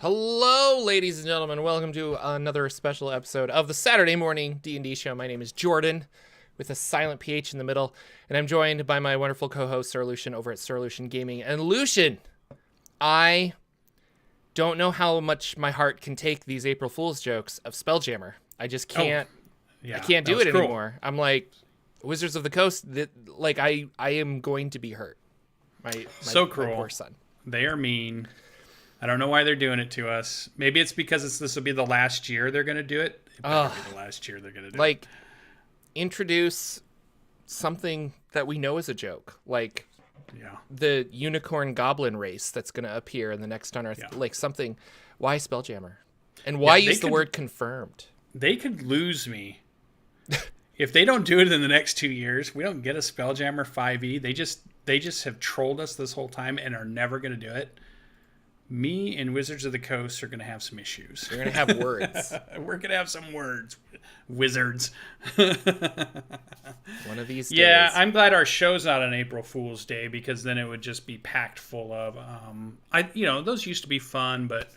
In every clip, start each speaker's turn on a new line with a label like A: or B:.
A: Hello, ladies and gentlemen. Welcome to another special episode of the Saturday morning D&D show. My name is Jordan, with a silent PH in the middle, and I'm joined by my wonderful co-host, Sir Lucian, over at Sir Lucian Gaming. And Lucian, I don't know how much my heart can take these April Fool's jokes of Spelljammer. I just can't. I can't do it anymore. I'm like, Wizards of the Coast. I am going to be hurt. My
B: cruel.
A: Poor son.
B: They are mean. I don't know why they're doing it to us. Maybe it's because this will be the last year they're going to do it. It better be the last year they're going to do it.
A: Introduce something that we know is a joke. The unicorn goblin race that's going to appear in the next on Earth. Yeah. Something. Why Spelljammer? And why use the word confirmed?
B: They could lose me. If they don't do it in the next 2 years, we don't get a Spelljammer 5e. They just have trolled us this whole time and are never going to do it. Me and Wizards of the Coast are going to have some issues.
A: We're going to have words.
B: We're going to have some words. Wizards.
A: One of these days.
B: Yeah, I'm glad our show's not on April Fool's Day, because then it would just be packed full of... those used to be fun, but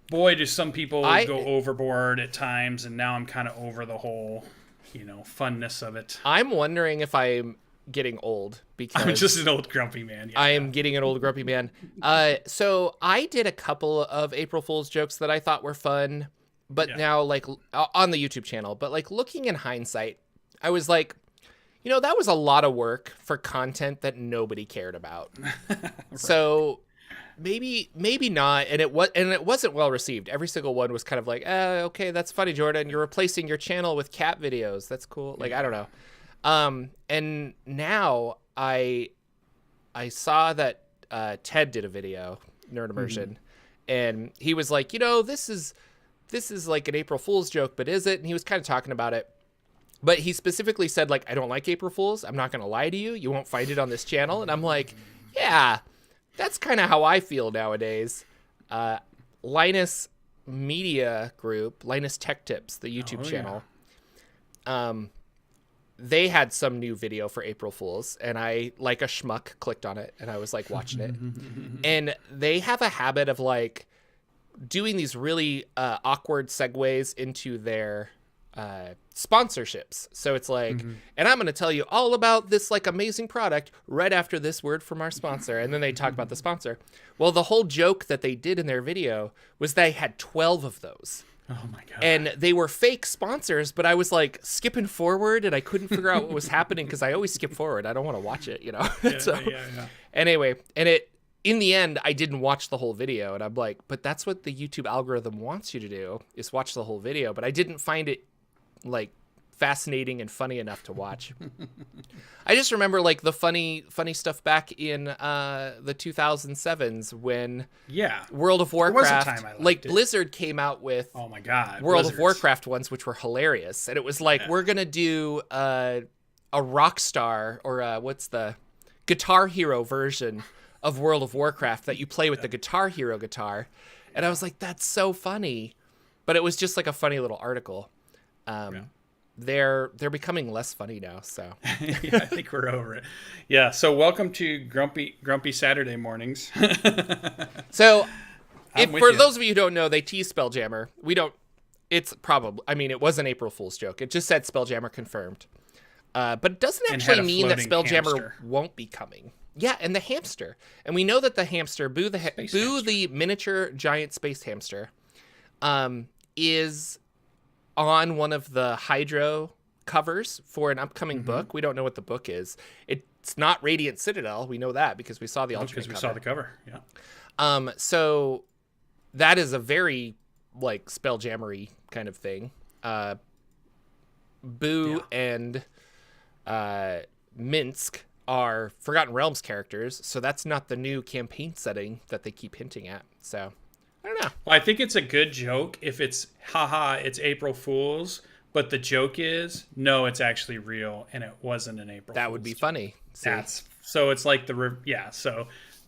B: boy, do some people go overboard at times, and now I'm kind of over the whole, funness of it.
A: I'm wondering if I'm getting old, because
B: I'm just an old grumpy man.
A: I am getting an old grumpy man. So I did a couple of April Fool's jokes that I thought were fun, but now on the YouTube channel, but looking in hindsight, I was like, that was a lot of work for content that nobody cared about. Right. So maybe not. And it wasn't well received. Every single one was kind of like, okay, that's funny, Jordan. You're replacing your channel with cat videos. That's cool. I don't know. And now I saw that Ted did a video, Nerd Immersion, and he was like, this is like an April Fool's joke, but is it? And he was kind of talking about it, but he specifically said, I don't like April Fools. I'm not going to lie to you. You won't find it on this channel. And I'm like, yeah, that's kind of how I feel nowadays. Linus Media Group, Linus Tech Tips, the YouTube channel. They had some new video for April Fools, and I, like a schmuck, clicked on it, and I was watching it. And they have a habit of doing these really awkward segues into their sponsorships. So it's and I'm going to tell you all about this amazing product right after this word from our sponsor. And then they talk about the sponsor. Well, the whole joke that they did in their video was they had 12 of those.
B: Oh my God.
A: And they were fake sponsors, but I was skipping forward, and I couldn't figure out what was happening because I always skip forward. I don't want to watch it, Anyway, and in the end, I didn't watch the whole video, and I'm like, but that's what the YouTube algorithm wants you to do, is watch the whole video. But I didn't find it fascinating and funny enough to watch. I just remember the funny stuff back in the 2007s when World of Warcraft, Blizzard came out with World of Warcraft ones, which were hilarious, and it was we're gonna do a Rockstar or what's the Guitar Hero version of World of Warcraft that you play with the Guitar Hero guitar, and I was like, that's so funny, but it was just a funny little article. They're becoming less funny now, so
B: I think we're over it. Yeah, so welcome to Grumpy Saturday mornings.
A: So, for those of you who don't know, they tease Spelljammer. We don't. It's probably. I mean, it was an April Fool's joke. It just said Spelljammer confirmed, but it doesn't actually mean that Spelljammer won't be coming. Yeah, and the hamster, and we know that the hamster, Boo the miniature giant space hamster, is on one of the Hydro covers for an upcoming book. We don't know what the book is. It's not Radiant Citadel. We know that because we saw the alternate cover.
B: Because we saw the cover, yeah.
A: So that is a very Spelljammer-y kind of thing. Boo and Minsk are Forgotten Realms characters, so that's not the new campaign setting that they keep hinting at. So I don't know.
B: Well, I think it's a good joke if it's, it's April Fool's, but the joke is, no, it's actually real, and it wasn't an April Fool's.
A: That would be funny.
B: So it's so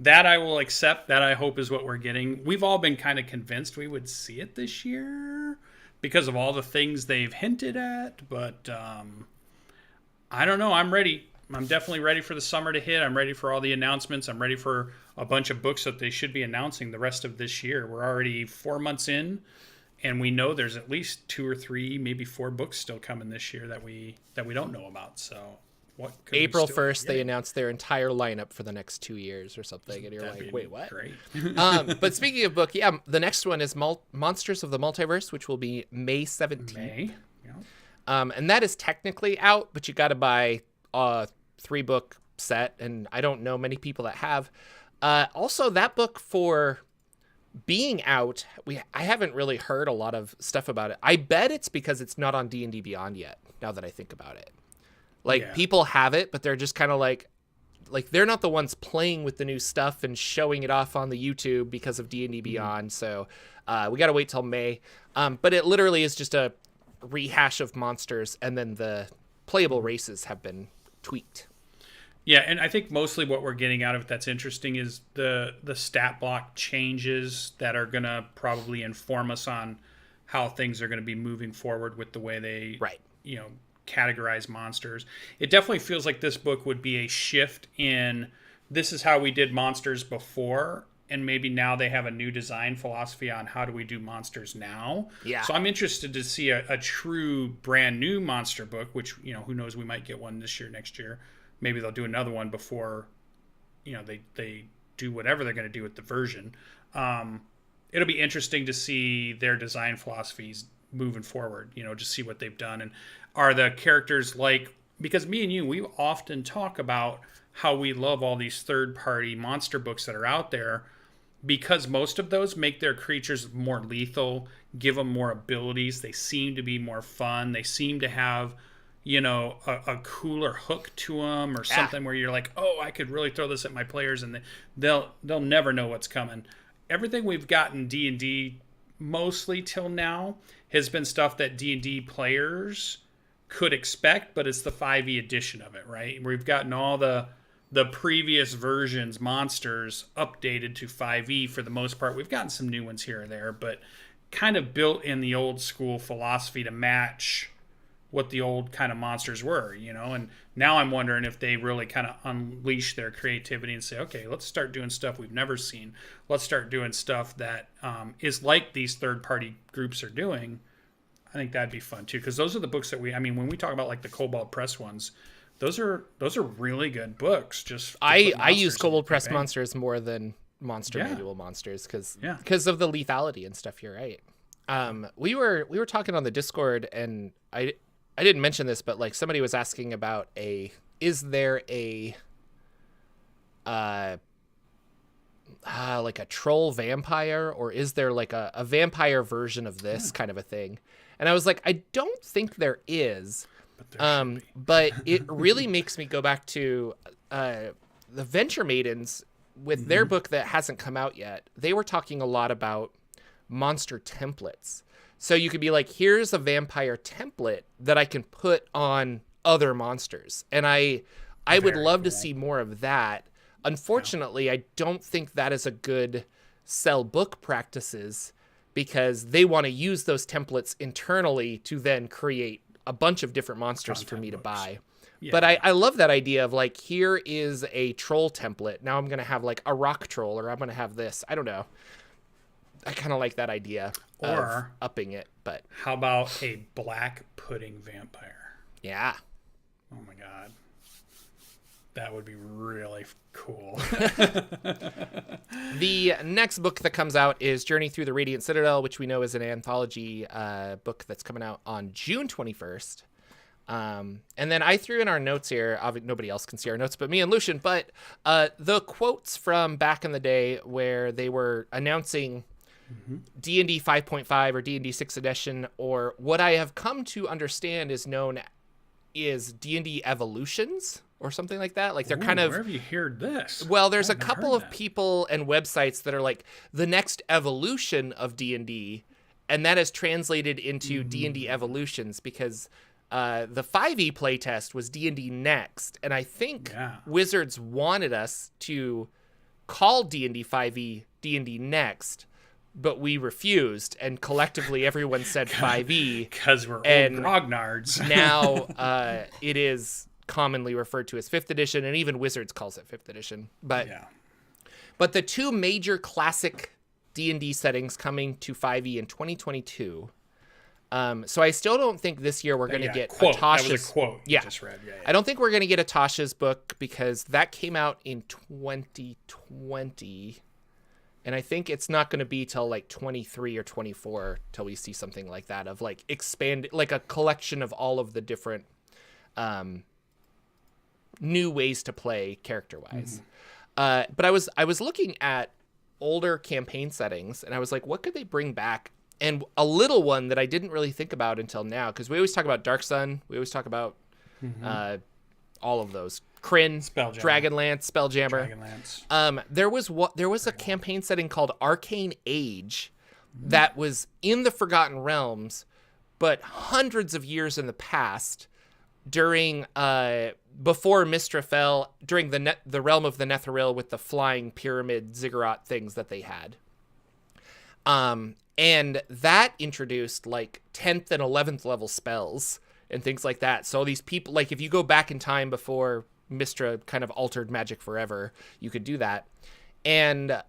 B: that I will accept. That I hope is what we're getting. We've all been kind of convinced we would see it this year because of all the things they've hinted at, but I don't know. I'm ready. I'm definitely ready for the summer to hit. I'm ready for all the announcements. I'm ready for a bunch of books that they should be announcing the rest of this year. We're already 4 months in, and we know there's at least 2 or 3, maybe 4 books still coming this year that we don't know about. So what could
A: April 1st, they announced their entire lineup for the next 2 years or something, and you're like, wait, what?
B: Great.
A: But speaking of book, yeah, the next one is Monsters of the Multiverse, which will be May 17th.
B: May. Yeah.
A: And that is technically out, but you got to buy a 3-book set, and I don't know many people that have. Also, that book, for being out, I haven't really heard a lot of stuff about it. I bet it's because it's not on D&D Beyond yet, now that I think about it. Like, people have it, but they're just kind of like they're not the ones playing with the new stuff and showing it off on the YouTube because of D&D Beyond. So we got to wait till May. But it literally is just a rehash of monsters, and then the playable races have been tweaked.
B: Yeah, and I think mostly what we're getting out of it that's interesting is the stat block changes that are going to probably inform us on how things are going to be moving forward with the way they categorize monsters. It definitely feels like this book would be a shift in, this is how we did monsters before, and maybe now they have a new design philosophy on how do we do monsters now. Yeah. So I'm interested to see a true brand new monster book, which, who knows, we might get one this year, next year. Maybe they'll do another one before, they do whatever they're going to do with the version. It'll be interesting to see their design philosophies moving forward, just see what they've done. And are the characters because me and you, we often talk about how we love all these third-party monster books that are out there, because most of those make their creatures more lethal, give them more abilities. They seem to be more fun. They seem to have, a cooler hook to them, or something where you're like, oh, I could really throw this at my players, and they'll never know what's coming. Everything we've gotten D&D mostly till now has been stuff that D&D players could expect, but it's the 5e edition of it, right? We've gotten all the previous versions monsters updated to 5e for the most part. We've gotten some new ones here and there, but kind of built in the old school philosophy to match what the old kind of monsters were, and now I'm wondering if they really kind of unleash their creativity and say, okay, let's start doing stuff we've never seen. Let's start doing stuff that is like these third-party groups are doing. I think that'd be fun too, because those are the books that when we talk about like the Kobold Press ones, those are really good books. Just
A: I use Kobold Press monsters more than Monster Manual monsters because of the lethality and stuff. You're right. We were talking on the Discord, and I didn't mention this, but like somebody was asking about is there a like a troll vampire, or is there like a vampire version of this kind of a thing? And I was like, I don't think there is. But it really makes me go back to the Venture Maidens with their book that hasn't come out yet. They were talking a lot about monster templates. So you could be like, here's a vampire template that I can put on other monsters. And I would love to see more of that. Unfortunately, I don't think that is a good sell book practices, because they want to use those templates internally to then create a bunch of different monsters for me to buy. Yeah. But I love that idea of like, here is a troll template. Now I'm going to have like a rock troll, or I'm going to have this. I don't know. I kind of like that idea of upping it. But
B: how about a black pudding vampire?
A: Yeah.
B: Oh my God. That would be really cool.
A: The next book that comes out is Journey Through the Radiant Citadel, which we know is an anthology book that's coming out on June 21st. And then I threw in our notes here. Nobody else can see our notes but me and Lucian. But the quotes from back in the day where they were announcing D&D 5.5 or D&D 6th edition, or what I have come to understand is known is D&D Evolutions, or something like that. Like they're kind of...
B: Where have you heard this?
A: Well, there's a couple of people and websites that are like the next evolution of D&D, and that is translated into D&D Evolutions, because the 5e playtest was D&D Next, and I think Wizards wanted us to call D&D 5e D&D Next, but we refused, and collectively everyone said 5e.
B: Because we're old grognards.
A: Now it is commonly referred to as 5th edition, and even Wizards calls it 5th edition. But the two major classic D&D settings coming to 5e in 2022. So I still don't think this year we're going to get
B: quote.
A: Atasha's.
B: That was a quote you just read. Yeah.
A: I don't think we're going to get Atasha's book because that came out in 2020. And I think it's not going to be till like 23 or 24 till we see something like that of like expand, like a collection of all of the different new ways to play character-wise. But I was looking at older campaign settings and I was like, what could they bring back? And a little one that I didn't really think about until now, because we always talk about Dark Sun, we always talk about all of those. Kryn, Dragonlance, Spelljammer. There was a campaign setting called Arcane Age that was in the Forgotten Realms, but hundreds of years in the past, during before Mystra fell, during the realm of the Netheril with the flying pyramid ziggurat things that they had. And that introduced like 10th and 11th level spells and things like that. So these people, like if you go back in time before Mystra kind of altered magic forever, you could do that. And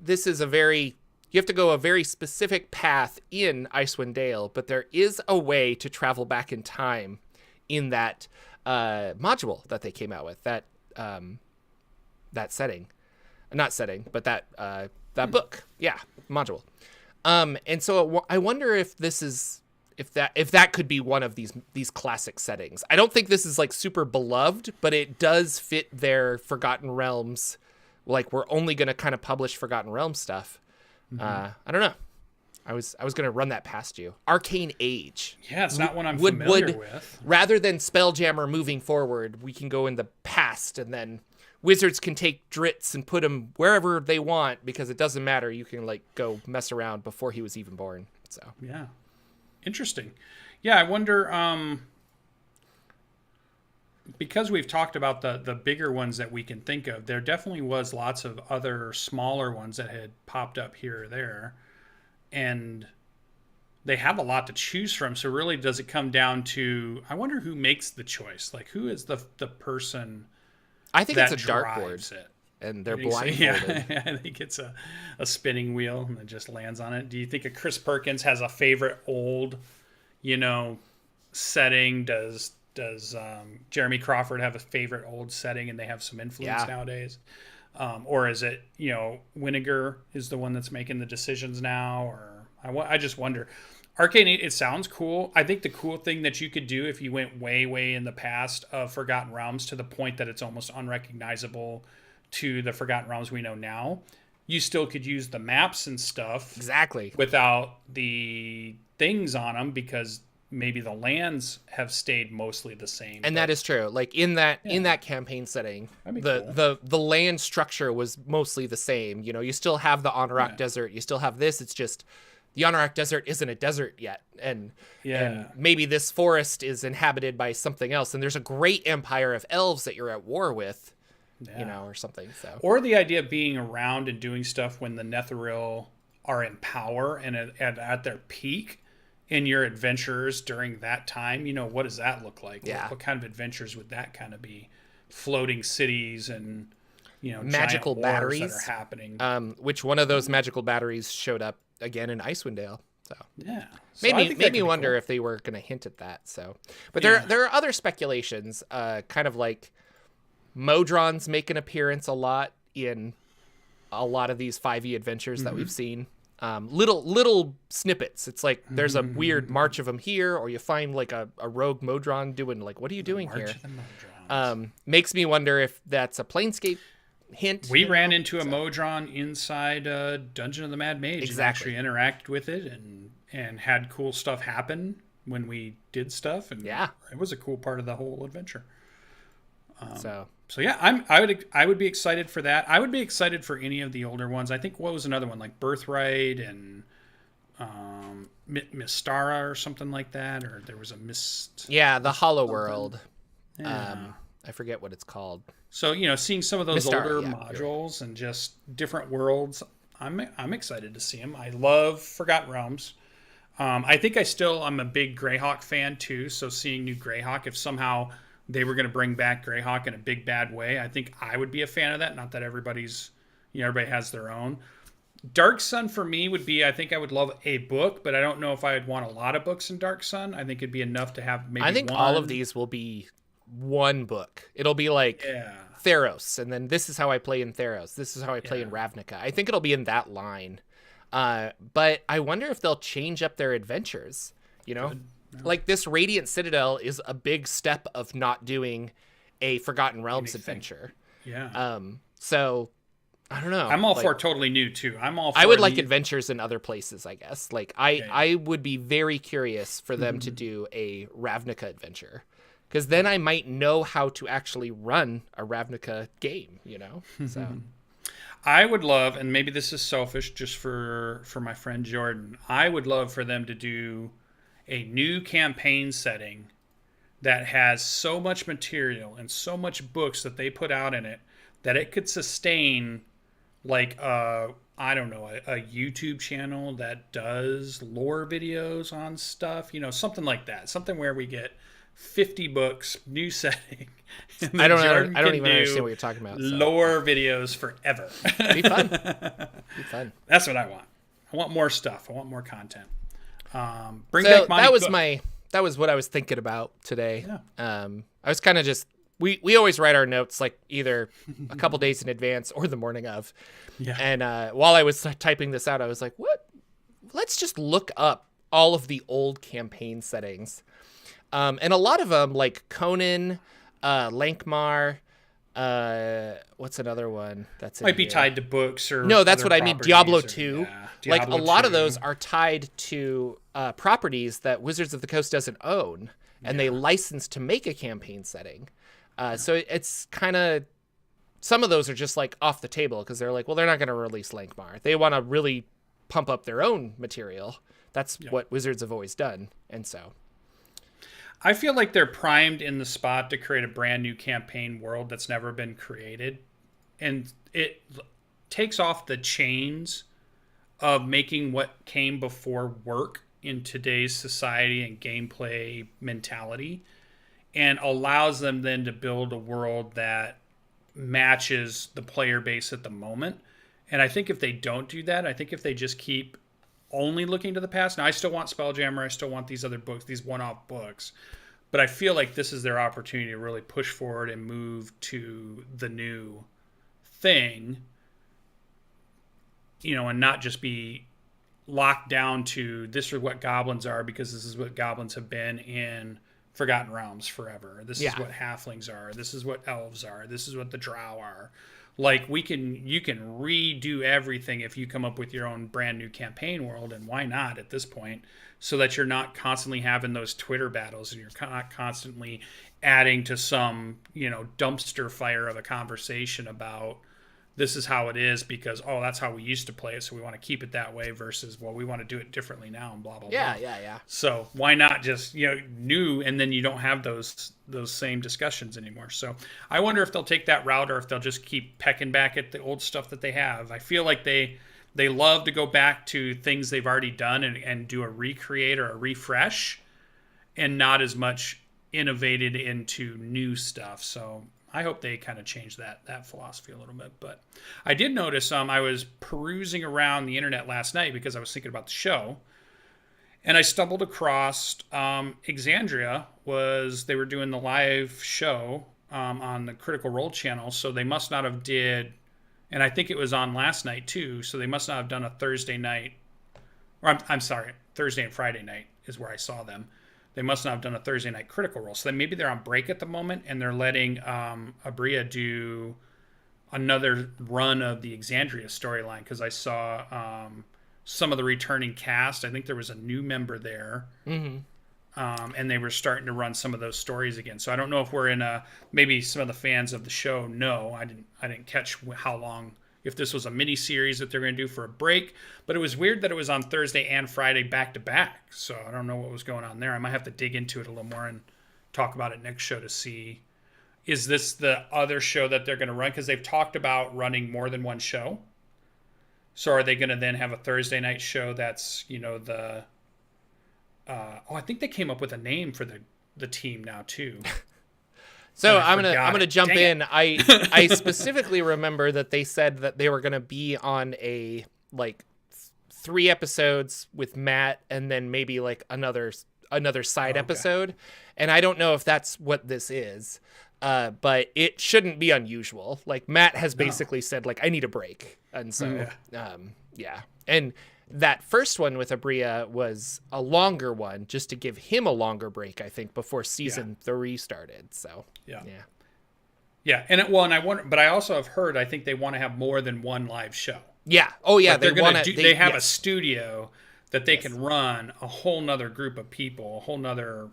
A: this is you have to go a very specific path in Icewind Dale, but there is a way to travel back in time in that module that they came out with, that setting. Not setting, but that book. Yeah, module. And so I wonder if this is if that could be one of these classic settings. I don't think this is like super beloved, but it does fit their Forgotten Realms. Like we're only going to kind of publish Forgotten Realms stuff. I don't know. I was going to run that past you. Arcane Age.
B: Yeah, it's not one I'm familiar with.
A: Rather than Spelljammer moving forward, we can go in the past, and then Wizards can take Dritz and put him wherever they want because it doesn't matter. You can like go mess around before he was even born. So
B: yeah. Interesting. Yeah, I wonder, because we've talked about the bigger ones that we can think of, there definitely was lots of other smaller ones that had popped up here or there, and they have a lot to choose from. So really, does it come down to, I wonder who makes the choice? Like, who is the person
A: I think
B: that
A: it's a dartboard, and they're blindfolded.
B: Yeah, I think it's a spinning wheel and it just lands on it. Do you think a Chris Perkins has a favorite old, setting? Does Jeremy Crawford have a favorite old setting and they have some influence nowadays? Or is it, Winiger is the one that's making the decisions now? Or I just wonder. Arcane, it sounds cool. I think the cool thing that you could do if you went way, way in the past of Forgotten Realms to the point that it's almost unrecognizable to the Forgotten Realms we know now, you still could use the maps and stuff
A: exactly
B: without the things on them because maybe the lands have stayed mostly the same.
A: And that is true. Like in that campaign setting, the land structure was mostly the same. You still have the Anorak Desert. You still have this. It's just the Anorak Desert isn't a desert yet. And maybe this forest is inhabited by something else. And there's a great empire of elves that you're at war with. Or something. So,
B: or the idea of being around and doing stuff when the Netheril are in power and at their peak in your adventures during that time. What does that look like?
A: Yeah.
B: What kind of adventures would that kind of be? Floating cities and
A: magical batteries
B: that are happening.
A: Which one of those magical batteries showed up again in Icewind Dale? So
B: yeah,
A: made me wonder if they were going to hint at that. So, but there are other speculations, kind of like Modrons make an appearance a lot in a lot of these 5e adventures that we've seen. Little snippets. It's like there's a weird march of them here, or you find like a rogue Modron doing like, what are you doing here? Makes me wonder if that's a Planescape hint.
B: We ran into a Modron inside Dungeon of the Mad Mage.
A: Exactly.
B: And actually interacted with it and had cool stuff happen when we did stuff. And it was a cool part of the whole adventure. So yeah, I would be excited for that. I would be excited for any of the older ones. I think what was another one like Birthright and Mystara or something like that, or there was a Mist.
A: Yeah, the Hollow World. Yeah. I forget what it's called.
B: So seeing some of those Mystara, older modules and just different worlds, I'm excited to see them. I love Forgotten Realms. I think I'm a big Greyhawk fan too. So seeing new Greyhawk, if somehow they were going to bring back Greyhawk in a big bad way, I think I would be a fan of that. Not that everybody has their own. Dark Sun for me would be, I think I would love a book, but I don't know if I would want a lot of books in Dark Sun. I think it'd be enough to have maybe one.
A: I think all of these will be one book. It'll be like Theros, and then this is how I play in Theros. This is how I play in Ravnica. I think it'll be in that line. But I wonder if they'll change up their adventures, you know? Like this Radiant Citadel is a big step of not doing a Forgotten Realms adventure.
B: Yeah.
A: So I don't know.
B: I'm all for totally new too.
A: I would like adventures in other places, I guess. Like I would be very curious for them to do a Ravnica adventure, because then I might know how to actually run a Ravnica game, you know? So
B: I would love, and maybe this is selfish just for my friend Jordan, I would love for them to do a new campaign setting that has so much material and so much books that they put out in it that it could sustain like a YouTube channel that does lore videos on stuff, you know, something like that. Something where we get 50 books, new setting.
A: I don't even understand what you're talking about.
B: Lore videos forever.
A: Be fun.
B: That's what I want. I want more stuff. I want more content. Bring back my
A: that was what I was thinking about today.
B: Yeah.
A: I was kind of just we always write our notes like either a couple days in advance or the morning of.
B: Yeah.
A: And while I was typing this out, I was like, what? Let's just look up all of the old campaign settings. And a lot of them, like Conan, Lankmar, what's another one that's
B: might be tied to books or
A: no, that's what I mean. Diablo 2.
B: Diablo
A: like a lot of those are tied to properties that Wizards of the Coast doesn't own, and they license to make a campaign setting. So it's kind of, some of those are just like off the table because they're like, well, they're not going to release Lankmar. They want to really pump up their own material. That's what Wizards have always done. And so
B: I feel like they're primed in the spot to create a brand new campaign world that's never been created. And it takes off the chains of making what came before work in today's society and gameplay mentality, and allows them then to build a world that matches the player base at the moment. And I think if they don't do that, I think if they just keep only looking to the past. Now, I still want Spelljammer. I still want these other books, these one-off books. But I feel like this is their opportunity to really push forward and move to the new thing, you know, and not just be locked down to this is what goblins are because this is what goblins have been in Forgotten Realms forever. This is what halflings are. This is what elves are. This is what the drow are. Like you can redo everything if you come up with your own brand new campaign world, and why not at this point, so that you're not constantly having those Twitter battles and you're not constantly adding to some, you know, dumpster fire of a conversation about this is how it is because, oh, that's how we used to play it, so we want to keep it that way versus, well, we want to do it differently now and blah, blah, blah.
A: Yeah.
B: So why not just, you know, new, and then you don't have those same discussions anymore. So I wonder if they'll take that route or if they'll just keep pecking back at the old stuff that they have. I feel like they love to go back to things they've already done and do a recreate or a refresh and not as much innovated into new stuff. So I hope they kind of change that philosophy a little bit. But I did notice I was perusing around the internet last night because I was thinking about the show, and I stumbled across Exandria they were doing the live show on the Critical Role channel, so they must not have did, and I think it was on last night too, so they must not have done a Thursday night, or I'm sorry, Thursday and Friday night is where I saw them. They must not have done a Thursday night Critical Role. So then maybe they're on break at the moment and they're letting Abria do another run of the Exandria storyline, because I saw some of the returning cast. I think there was a new member there. Mm-hmm. And they were starting to run some of those stories again. So I don't know if we're in maybe some of the fans of the show know. I didn't catch how long, if this was a mini series that they're going to do for a break, but it was weird that it was on Thursday and Friday back to back. So I don't know what was going on there. I might have to dig into it a little more and talk about it next show to see, is this the other show that they're going to run? Because they've talked about running more than one show. So are they going to then have a Thursday night show that's, you know, the I think they came up with a name for the team now too.
A: So I'm gonna jump in. I specifically remember that they said that they were gonna be on a like 3 episodes with Matt, and then maybe like another side episode. And I don't know if that's what this is, but it shouldn't be unusual. Like Matt has basically said like I need a break, and so yeah. And that first one with Abria was a longer one, just to give him a longer break, I think, before season 3 started. So
B: yeah. And I wonder, but I also have heard I think they want to have more than one live show.
A: Yeah. Oh yeah.
B: Like they have a studio that they can run a whole nother group of people, a whole nother,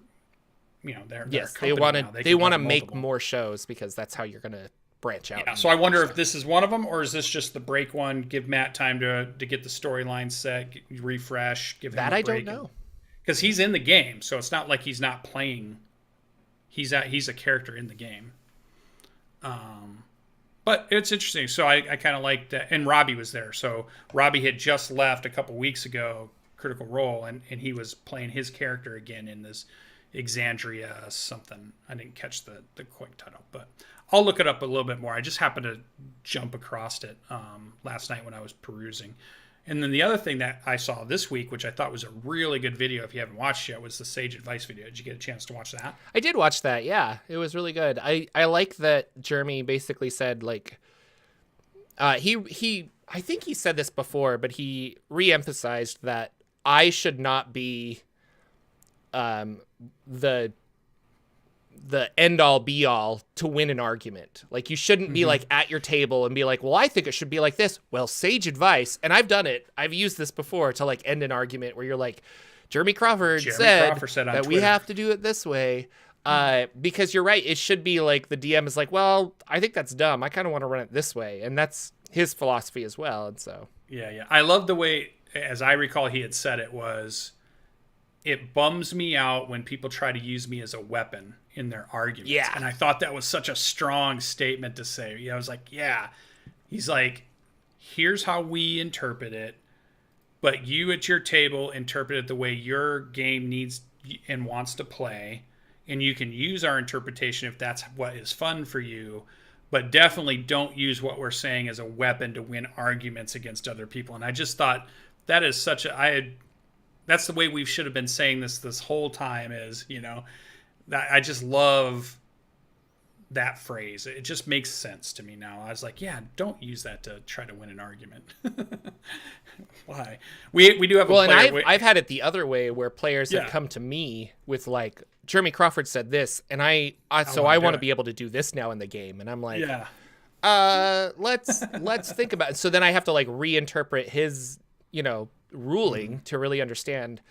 A: they want to make more shows because that's how you're going to branch out.
B: Yeah, so I wonder if this is one of them, or is this just the break one? Give Matt time to get the storyline set, refresh, give him a break.
A: I don't know.
B: Because he's in the game, so it's not like he's not playing. He's a character in the game. But it's interesting. So I kind of like that. And Robbie was there. So Robbie had just left a couple weeks ago, Critical Role, and he was playing his character again in this Exandria something. I didn't catch the quick title, but I'll look it up a little bit more. I just happened to jump across it last night when I was perusing. And then the other thing that I saw this week, which I thought was a really good video, if you haven't watched yet, was the Sage Advice video. Did you get a chance to watch that?
A: I did watch that, yeah. It was really good. I like that Jeremy basically said, like, I think he said this before, but he re-emphasized that I should not be the end-all be-all to win an argument. Like, you shouldn't be, like, at your table and be like, well, I think it should be like this. Well, sage advice, and I've done it. I've used this before to, like, end an argument where you're like, Jeremy Crawford said that we have to do it this way. Because you're right. It should be, like, the DM is like, well, I think that's dumb. I kind of want to run it this way. And that's his philosophy as well, and so.
B: Yeah. I love the way, as I recall he had said it, was, it bums me out when people try to use me as a weapon in their arguments.
A: Yeah.
B: And I thought that was such a strong statement to say. I was like, yeah. He's like, here's how we interpret it, but you at your table interpret it the way your game needs and wants to play, and you can use our interpretation if that's what is fun for you, but definitely don't use what we're saying as a weapon to win arguments against other people. And I just thought that is such a... that's the way we should have been saying this whole time, is, I just love that phrase. It just makes sense to me now. I was like, yeah, don't use that to try to win an argument. Why? We do have a player.
A: And I've had it the other way where players have come to me with like, Jeremy Crawford said this, and I want to be able to do this now in the game. And I'm like, let's think about it. So then I have to like reinterpret his, ruling to really understand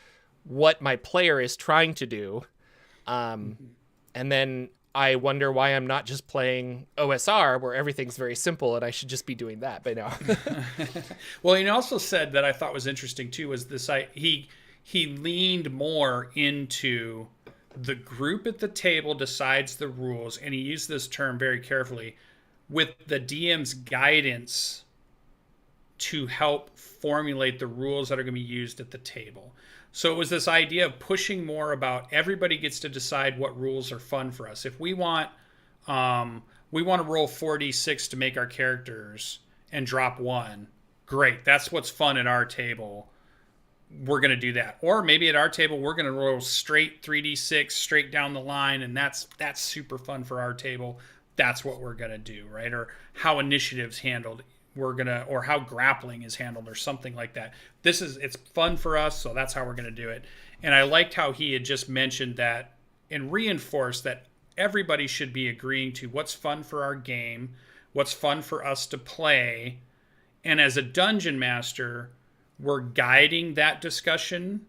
A: what my player is trying to do. And then I wonder why I'm not just playing OSR where everything's very simple and I should just be doing that. But no.
B: Well, he also said that I thought was interesting too, was this, he leaned more into the group at the table decides the rules. And he used this term very carefully, with the DM's guidance to help formulate the rules that are going to be used at the table. So it was this idea of pushing more about everybody gets to decide what rules are fun for us. If we want to roll 4d6 to make our characters and drop 1, great. That's what's fun at our table. We're going to do that. Or maybe at our table, we're going to roll straight 3d6 straight down the line, and that's super fun for our table. That's what we're going to do, right? Or how initiative's handled. Or how grappling is handled or something like that. It's fun for us, so that's how we're going to do it. And I liked how he had just mentioned that and reinforced that everybody should be agreeing to what's fun for our game, what's fun for us to play. And as a dungeon master, we're guiding that discussion.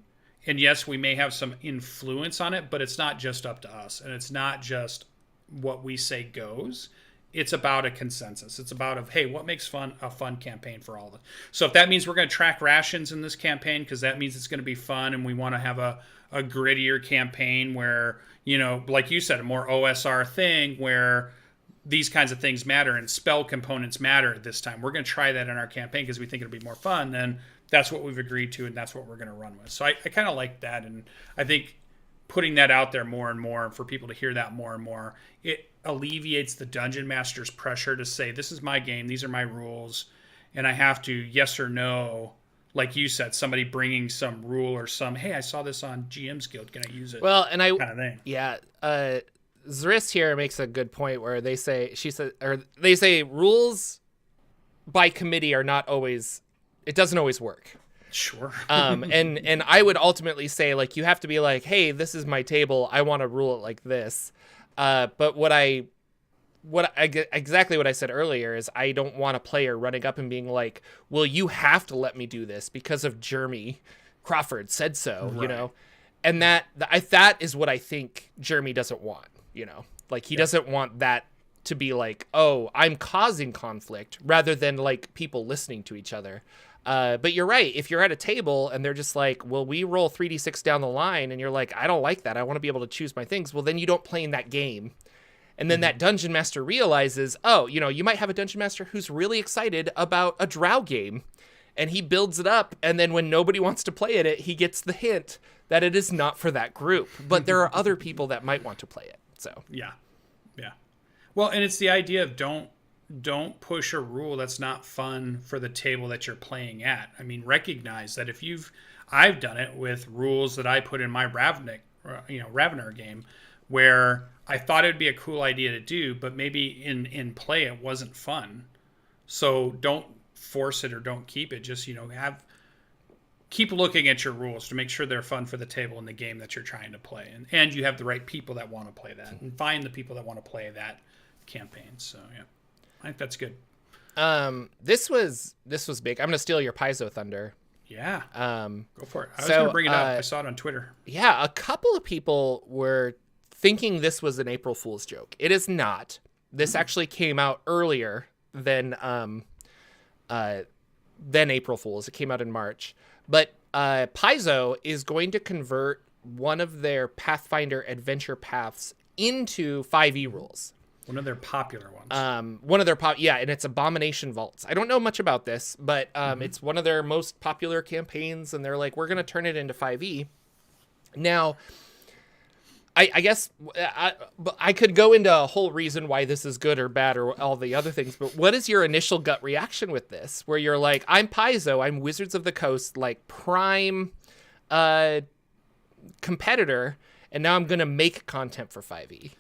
B: And yes, we may have some influence on it, but it's not just up to us. And it's not just what we say goes. It's about a consensus. It's about hey, what makes a fun campaign for all of us? So if that means we're going to track rations in this campaign because that means it's going to be fun and we want to have a grittier campaign where, like you said, a more OSR thing where these kinds of things matter and spell components matter this time. We're going to try that in our campaign because we think it'll be more fun. Then that's what we've agreed to, and that's what we're going to run with. So I kind of like that, and I think putting that out there more and more, and for people to hear that more and more, it alleviates the dungeon master's pressure to say, this is my game, these are my rules, and I have to yes or no, like you said, somebody bringing some rule or some, hey, I saw this on DMsGuild, can I use it?
A: Well, and
B: kind of thing.
A: Yeah, Zris here makes a good point where they say rules by committee are not always, it doesn't always work.
B: Sure.
A: And I would ultimately say, like, you have to be like, hey, this is my table, I want to rule it like this. But exactly what I said earlier is I don't want a player running up and being like, well, you have to let me do this because of Jeremy Crawford said so, right. You know? And that is what I think Jeremy doesn't want, you know? Like, he doesn't want that to be like, oh, I'm causing conflict rather than like people listening to each other. But you're right. If you're at a table and they're just like, well, we roll 3d6 down the line, and you're like, I don't like that, I want to be able to choose my things. Well, then you don't play in that game. And then that dungeon master realizes, oh, you know, you might have a dungeon master who's really excited about a drow game, and he builds it up. And then when nobody wants to play it, he gets the hint that it is not for that group, but there are other people that might want to play it. So,
B: yeah. Well, and it's the idea of don't push a rule that's not fun for the table that you're playing at. I mean, recognize that I've done it with rules that I put in my Ravener game, where I thought it'd be a cool idea to do, but maybe in play it wasn't fun. So don't force it or don't keep it. Just, you know, keep looking at your rules to make sure they're fun for the table and the game that you're trying to play, and you have the right people that want to play that, and find the people that want to play that campaign. So yeah, I think that's good.
A: This was big. I'm gonna steal your Paizo thunder.
B: Yeah. Go for it. I was gonna bring it up. I saw it on Twitter.
A: Yeah, a couple of people were thinking this was an April Fool's joke. It is not. This actually came out earlier than April Fool's. It came out in March. But Paizo is going to convert one of their Pathfinder adventure paths into 5e rules.
B: One of their popular ones.
A: And it's Abomination Vaults. I don't know much about this, but it's one of their most popular campaigns, and they're like, we're going to turn it into 5e. Now, I guess I could go into a whole reason why this is good or bad or all the other things, but what is your initial gut reaction with this? Where you're like, I'm Paizo, I'm Wizards of the Coast, like prime competitor, and now I'm going to make content for 5e.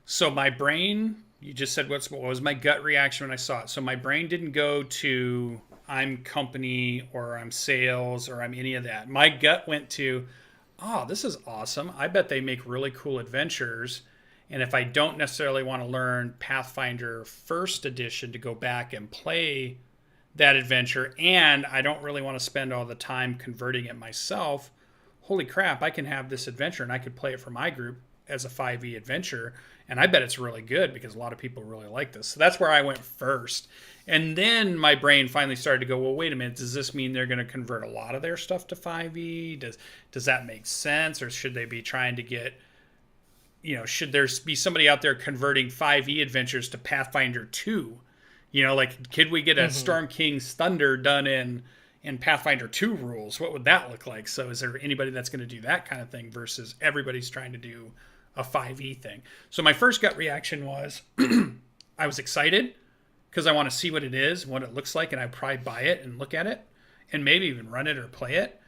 B: So my brain, you just said what was my gut reaction when I saw it. So my brain didn't go to I'm company or I'm sales or I'm any of that. My gut went to, oh, this is awesome. I bet they make really cool adventures. And if I don't necessarily want to learn Pathfinder first edition to go back and play that adventure, and I don't really want to spend all the time converting it myself, holy crap, I can have this adventure and I could play it for my group as a 5e adventure. And I bet it's really good because a lot of people really like this. So that's where I went first. And then my brain finally started to go, well, wait a minute. Does this mean they're going to convert a lot of their stuff to 5e? Does that make sense? Or should they be trying to get, you know, should there be somebody out there converting 5e adventures to Pathfinder 2? You know, like, could we get a Storm King's Thunder done in Pathfinder 2 rules? What would that look like? So is there anybody that's going to do that kind of thing versus everybody's trying to do a 5e thing? So my first gut reaction was I was excited because I want to see what it is, what it looks like, and I'd probably buy it and look at it and maybe even run it or play it.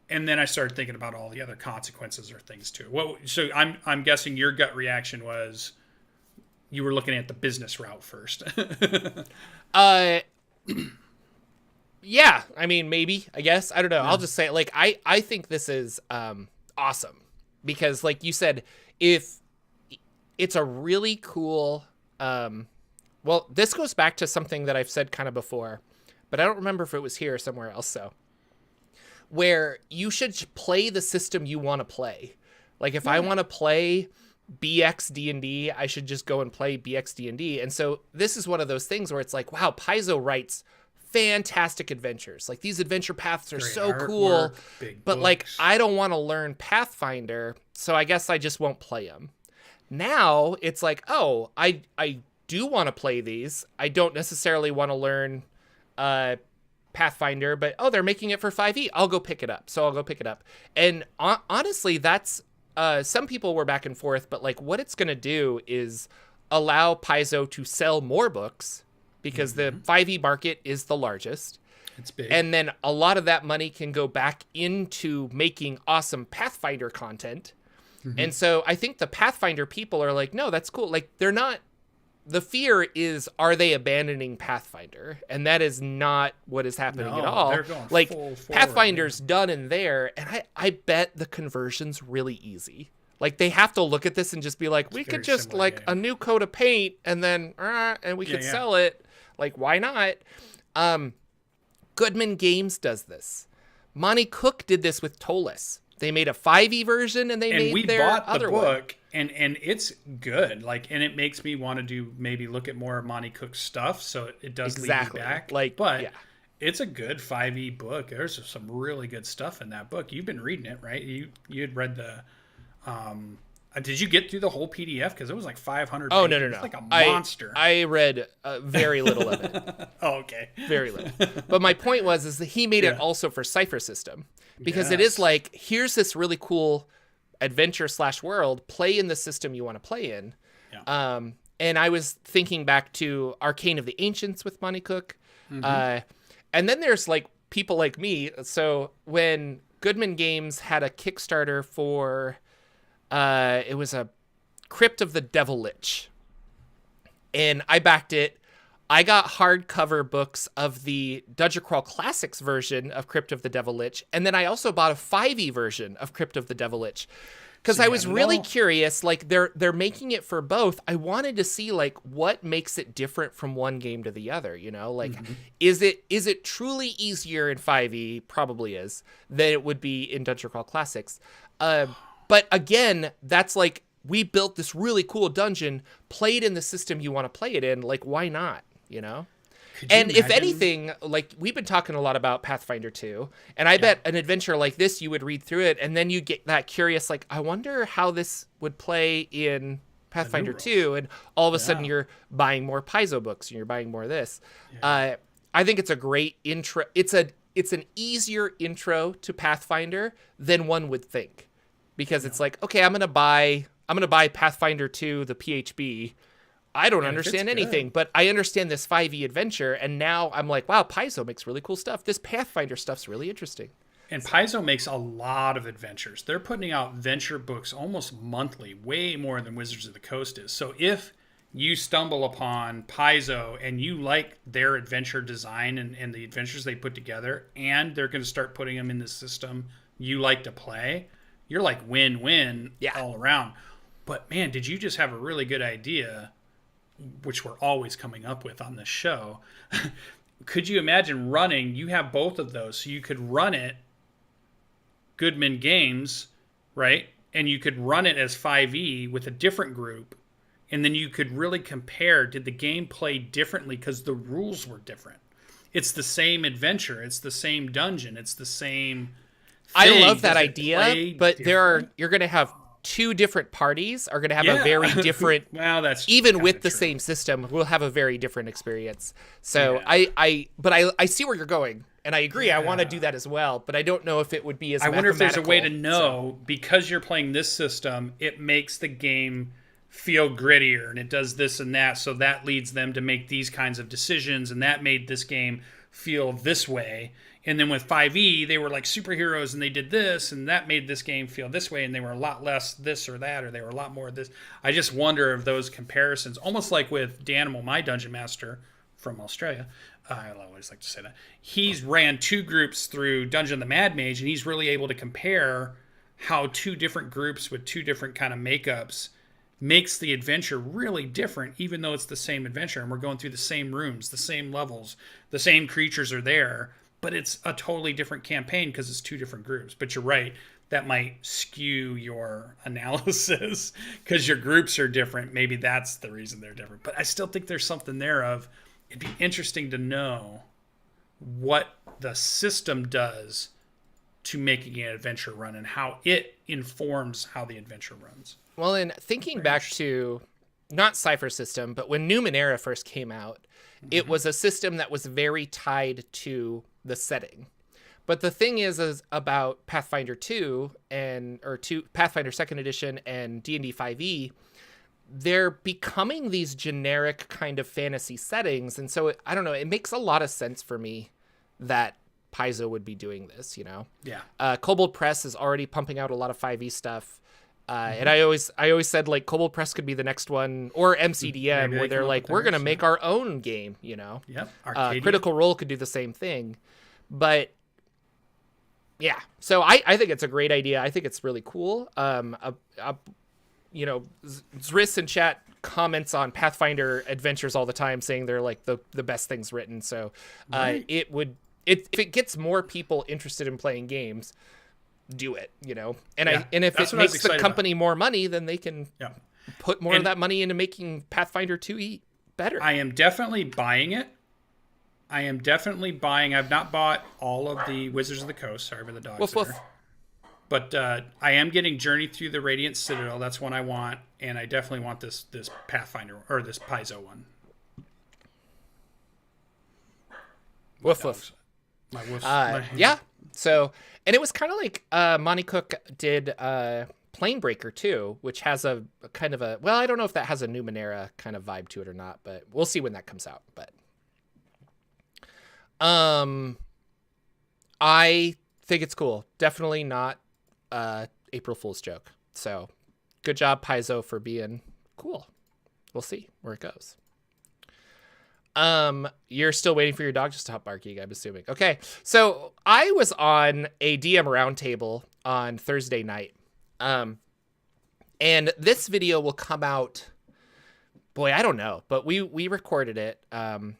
B: And then I started thinking about all the other consequences or things too. Well, so I'm guessing your gut reaction was you were looking at the business route first.
A: Yeah, I mean, maybe, I guess. I don't know. Yeah. I'll just say, like, I think this is awesome because, like you said, if it's a really cool, well, this goes back to something that I've said kind of before, but I don't remember if it was here or somewhere else. So where you should play the system you want to play. Like if I want to play BX D&D, I should just go and play BX D&D. And so this is one of those things where it's like, wow, Paizo writes fantastic adventures. Like these adventure paths are
B: great
A: so
B: artwork,
A: cool, but
B: books.
A: Like I don't want to learn Pathfinder, so I guess I just won't play them. Now it's like, oh, I do want to play these. I don't necessarily want to learn Pathfinder, but they're making it for 5e. I'll go pick it up. So I'll go pick it up. And honestly, that's some people were back and forth, but like what it's going to do is allow Paizo to sell more books because the 5e market is the largest.
B: It's big.
A: And then a lot of that money can go back into making awesome Pathfinder content. And so I think the Pathfinder people are like, no, that's cool. Like they're not, the fear is, are they abandoning Pathfinder? And that is not what is happening at all.
B: They're going
A: like
B: full forward,
A: Pathfinder's done in there. And I bet the conversion's really easy. Like they have to look at this and just be like, we could just like a new coat of paint and then, and we could sell it. Like, why not? Goodman Games does this. Monty Cook did this with Tolis. They made a 5e version and we bought the book
B: and it's good. Like, and it makes me want to maybe look at more of Monty Cook's stuff. So it does lead me back. Like, but it's a good 5e book. There's some really good stuff in that book. You've been reading it, right? You had read the, did you get through the whole PDF? Because it was like 500 pages.
A: Oh, no.
B: It's like a monster.
A: I read very little of it.
B: Oh, okay.
A: Very little. But my point is that he made it also for Cypher System. Because it is like, here's this really cool adventure/world. Play in the system you want to play in. Yeah. And I was thinking back to Arcane of the Ancients with Monty Cook. And then there's like people like me. So when Goodman Games had a Kickstarter for... it was a Crypt of the Devil Lich. And I backed it. I got hardcover books of the Dungeon Crawl Classics version of Crypt of the Devil Lich. And then I also bought a 5e version of Crypt of the Devil Lich. Because I was really curious, like they're making it for both. I wanted to see like what makes it different from one game to the other, you know? Like is it truly easier in 5e? Probably is, than it would be in Dungeon Crawl Classics. But again, that's like, we built this really cool dungeon, play it in the system you want to play it in. Like, why not? You know? And if anything, like, we've been talking a lot about Pathfinder 2, and I bet an adventure like this, you would read through it, and then you get that curious, like, I wonder how this would play in Pathfinder 2, and all of a sudden you're buying more Paizo books, and you're buying more of this. I think it's a great intro. It's an easier intro to Pathfinder than one would think. Because it's like, okay, I'm gonna buy Pathfinder 2, the PHB. I don't understand anything, but I understand this 5e adventure, and now I'm like, wow, Paizo makes really cool stuff. This Pathfinder stuff's really interesting.
B: And Paizo makes a lot of adventures. They're putting out venture books almost monthly, way more than Wizards of the Coast is. So if you stumble upon Paizo and you like their adventure design and the adventures they put together, and they're going to start putting them in the system you like to play, you're like win-win all around. But man, did you just have a really good idea, which we're always coming up with on this show. Could you imagine you have both of those, so you could run it Goodman Games, right? And you could run it as 5e with a different group, and then you could really compare, did the game play differently because the rules were different? It's the same adventure, it's the same dungeon, it's the same thing.
A: I love that idea, but you're going to have two different parties are going to have a very different,
B: well, that's
A: even with the same system, we'll have a very different experience. So I see where you're going, and I agree. I want to do that as well, but I don't know if it would be as
B: I wonder if there's a way to know, because you're playing this system, it makes the game feel grittier, and it does this and that, so that leads them to make these kinds of decisions, and that made this game feel this way. And then with 5e, they were like superheroes and they did this, and that made this game feel this way, and they were a lot less this or that, or they were a lot more this. I just wonder if those comparisons, almost like with Danimal, my dungeon master from Australia, I always like to say that, he's ran two groups through Dungeon of the Mad Mage, and he's really able to compare how two different groups with two different kind of makeups makes the adventure really different, even though it's the same adventure, and we're going through the same rooms, the same levels, the same creatures are there, but it's a totally different campaign because it's two different groups. But you're right, that might skew your analysis because your groups are different. Maybe that's the reason they're different. But I still think there's something there of, it'd be interesting to know what the system does to making an adventure run and how it informs how the adventure runs.
A: Well, and thinking back to not Cypher System, but when Numenera first came out, it was a system that was very tied to the setting. But the thing is about Pathfinder 2 Pathfinder 2nd Edition and D&D 5e, they're becoming these generic kind of fantasy settings. And so, I don't know, it makes a lot of sense for me that Paizo would be doing this, you know?
B: Yeah.
A: Kobold Press is already pumping out a lot of 5e stuff. And I always said, like, Kobold Press could be the next one, or MCDM, where they're like, we're going to make our own game, you know?
B: Yep.
A: Critical Role could do the same thing. But yeah, so I think it's a great idea. I think it's really cool. You know, Zris in chat comments on Pathfinder adventures all the time, saying they're like the best things written. So right. If it gets more people interested in playing games, do it, you know. And if it makes the company more money, then they can put more of that money into making Pathfinder 2e better.
B: I am definitely buying it. I've not bought all of the Wizards of the Coast. Sorry for the dogs there. But I am getting Journey Through the Radiant Citadel. That's one I want. And I definitely want this Pathfinder, or this Paizo one.
A: Woof woof.
B: My woof.
A: Yeah. So, and it was kind of like Monty Cook did Planebreaker too, which has a kind of well, I don't know if that has a Numenera kind of vibe to it or not, but we'll see when that comes out. But I think it's cool. Definitely not April Fool's joke. So good job, Paizo, for being cool. We'll see where it goes. You're still waiting for your dog to stop barking, I'm assuming. Okay. So I was on a DM roundtable on Thursday night. And this video will come out, boy, I don't know, but we recorded it. I'm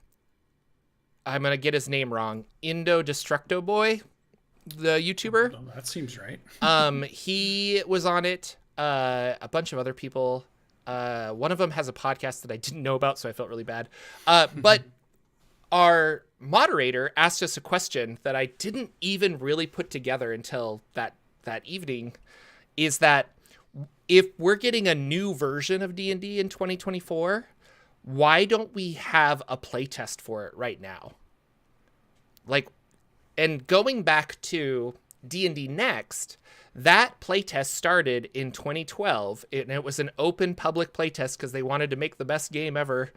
A: going to get his name wrong. Indo Destructo Boy, the YouTuber.
B: Oh, that seems right.
A: He was on it. A bunch of other people. One of them has a podcast that I didn't know about, so I felt really bad. But our moderator asked us a question that I didn't even really put together until that evening, is that if we're getting a new version of D&D in 2024, why don't we have a playtest for it right now? Like, and going back to D&D Next, that playtest started in 2012, and it was an open public playtest because they wanted to make the best game ever.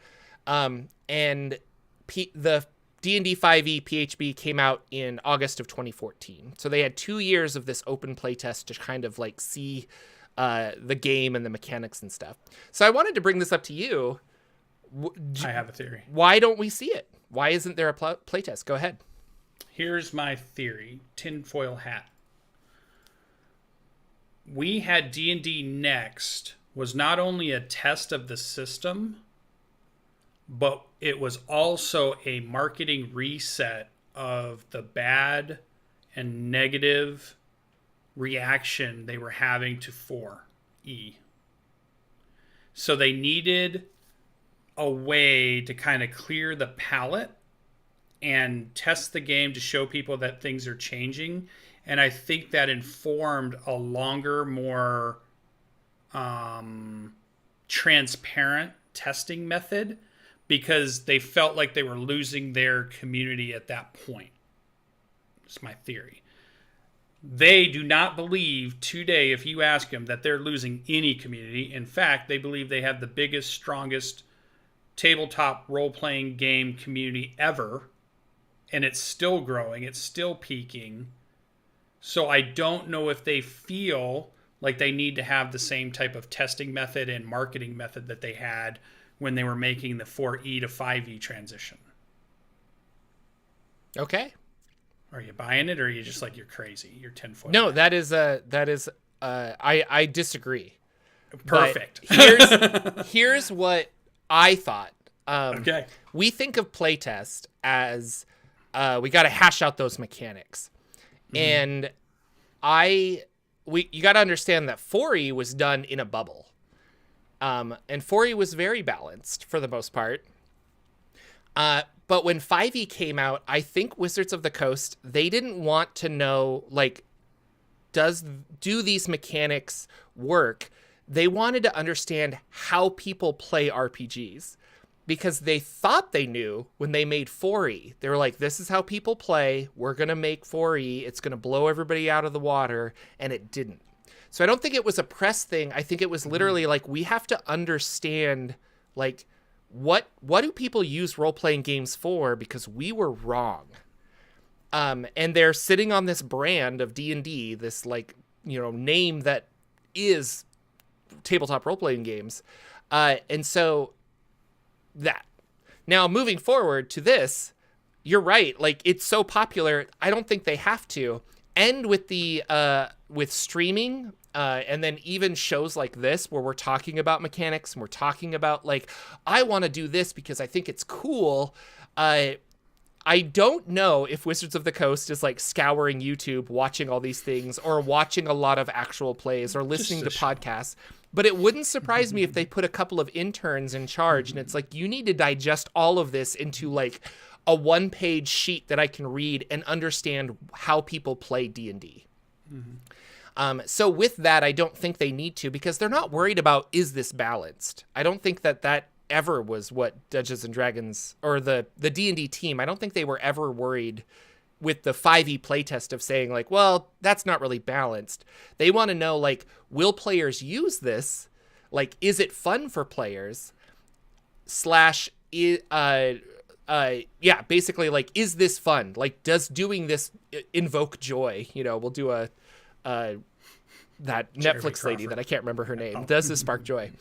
A: And the D&D 5e PHB came out in August of 2014. So they had 2 years of this open playtest to kind of like see the game and the mechanics and stuff. So I wanted to bring this up to you.
B: I have a theory.
A: Why don't we see it? Why isn't there a playtest? Go ahead.
B: Here's my theory. Tinfoil hat. We had D&D Next was not only a test of the system, but it was also a marketing reset of the bad and negative reaction they were having to 4E. So they needed a way to kind of clear the palette and test the game to show people that things are changing. And I think that informed a longer, more transparent testing method, because they felt like they were losing their community at that point. It's my theory. They do not believe today, if you ask them, that they're losing any community. In fact, they believe they have the biggest, strongest tabletop role-playing game community ever. And it's still growing. It's still peaking. So I don't know if they feel like they need to have the same type of testing method and marketing method that they had when they were making the 4E to 5E transition.
A: Okay.
B: Are you buying it, or are you just like, you're crazy? You're tinfoil.
A: No, that is I disagree.
B: Perfect.
A: Here's what I thought.
B: Okay.
A: We think of playtest as we got to hash out those mechanics. Mm-hmm. And you got to understand that 4E was done in a bubble. And 4E was very balanced for the most part. But when 5E came out, I think Wizards of the Coast, they didn't want to know, like, do these mechanics work? They wanted to understand how people play RPGs. because they thought they knew when they made 4E. They were like, this is how people play. We're going to make 4E. It's going to blow everybody out of the water. And it didn't. So I don't think it was a press thing. I think it was literally like, we have to understand, like, what do people use role-playing games for? Because we were wrong. And they're sitting on this brand of D&D, this, like, you know, name that is tabletop role-playing games. And so that. Now, moving forward to this, you're right. Like, it's so popular. I don't think they have to. And with the with streaming, and then even shows like this where we're talking about mechanics and we're talking about, like, I want to do this because I think it's cool. I don't know if Wizards of the Coast is like scouring YouTube, watching all these things, or watching a lot of actual plays, or listening to podcasts. But it wouldn't surprise me if they put a couple of interns in charge, and it's like, you need to digest all of this into like a 1-page sheet that I can read and understand how people play D&D. So with that, I don't think they need to, because they're not worried about, is this balanced? I don't think that ever was what Dungeons and Dragons or the D&D team, I don't think they were ever worried with the 5e playtest of saying like, well, that's not really balanced. They want to know, like, will players use this? Like, is it fun for players? Basically, like, is this fun? Like, does doing this invoke joy? You know, we'll do that Netflix lady that I can't remember her name. Does this spark joy?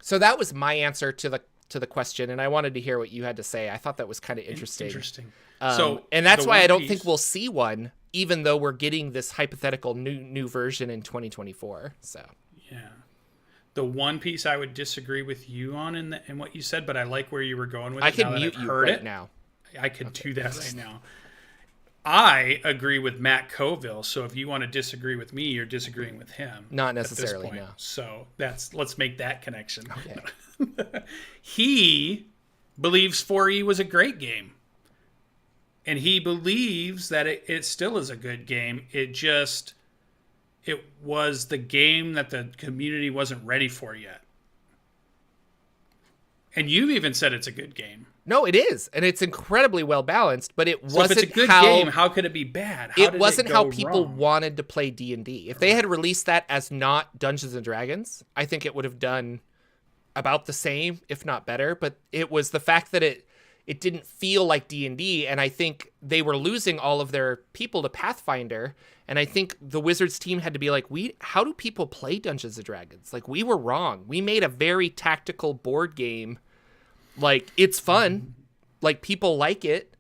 A: So that was my answer to the question, and I wanted to hear what you had to say. I thought that was kind of interesting. And that's why I don't think we'll see one, even though we're getting this hypothetical new version in 2024. So
B: yeah, the one piece I would disagree with you on in what you said, but I like where you were going with it.
A: I can mute you right now.
B: I could do that right now. I agree with Matt Colville, so if you want to disagree with me, you're disagreeing with him.
A: Not necessarily, no.
B: So let's make that connection.
A: Okay.
B: He believes 4E was a great game. And he believes that it still is a good game. It was the game that the community wasn't ready for yet. And you've even said it's a good game.
A: No, it is, and it's incredibly well balanced. But it wasn't.
B: So if it's a good game, how could it be bad?
A: It wasn't how people wanted to play D&D. If they had released that as not Dungeons and Dragons, I think it would have done about the same, if not better. But it was the fact that it didn't feel like D&D, and I think they were losing all of their people to Pathfinder. And I think the Wizards team had to be like, how do people play Dungeons and Dragons? Like, we were wrong. We made a very tactical board game. Like, it's fun. Like, people like it.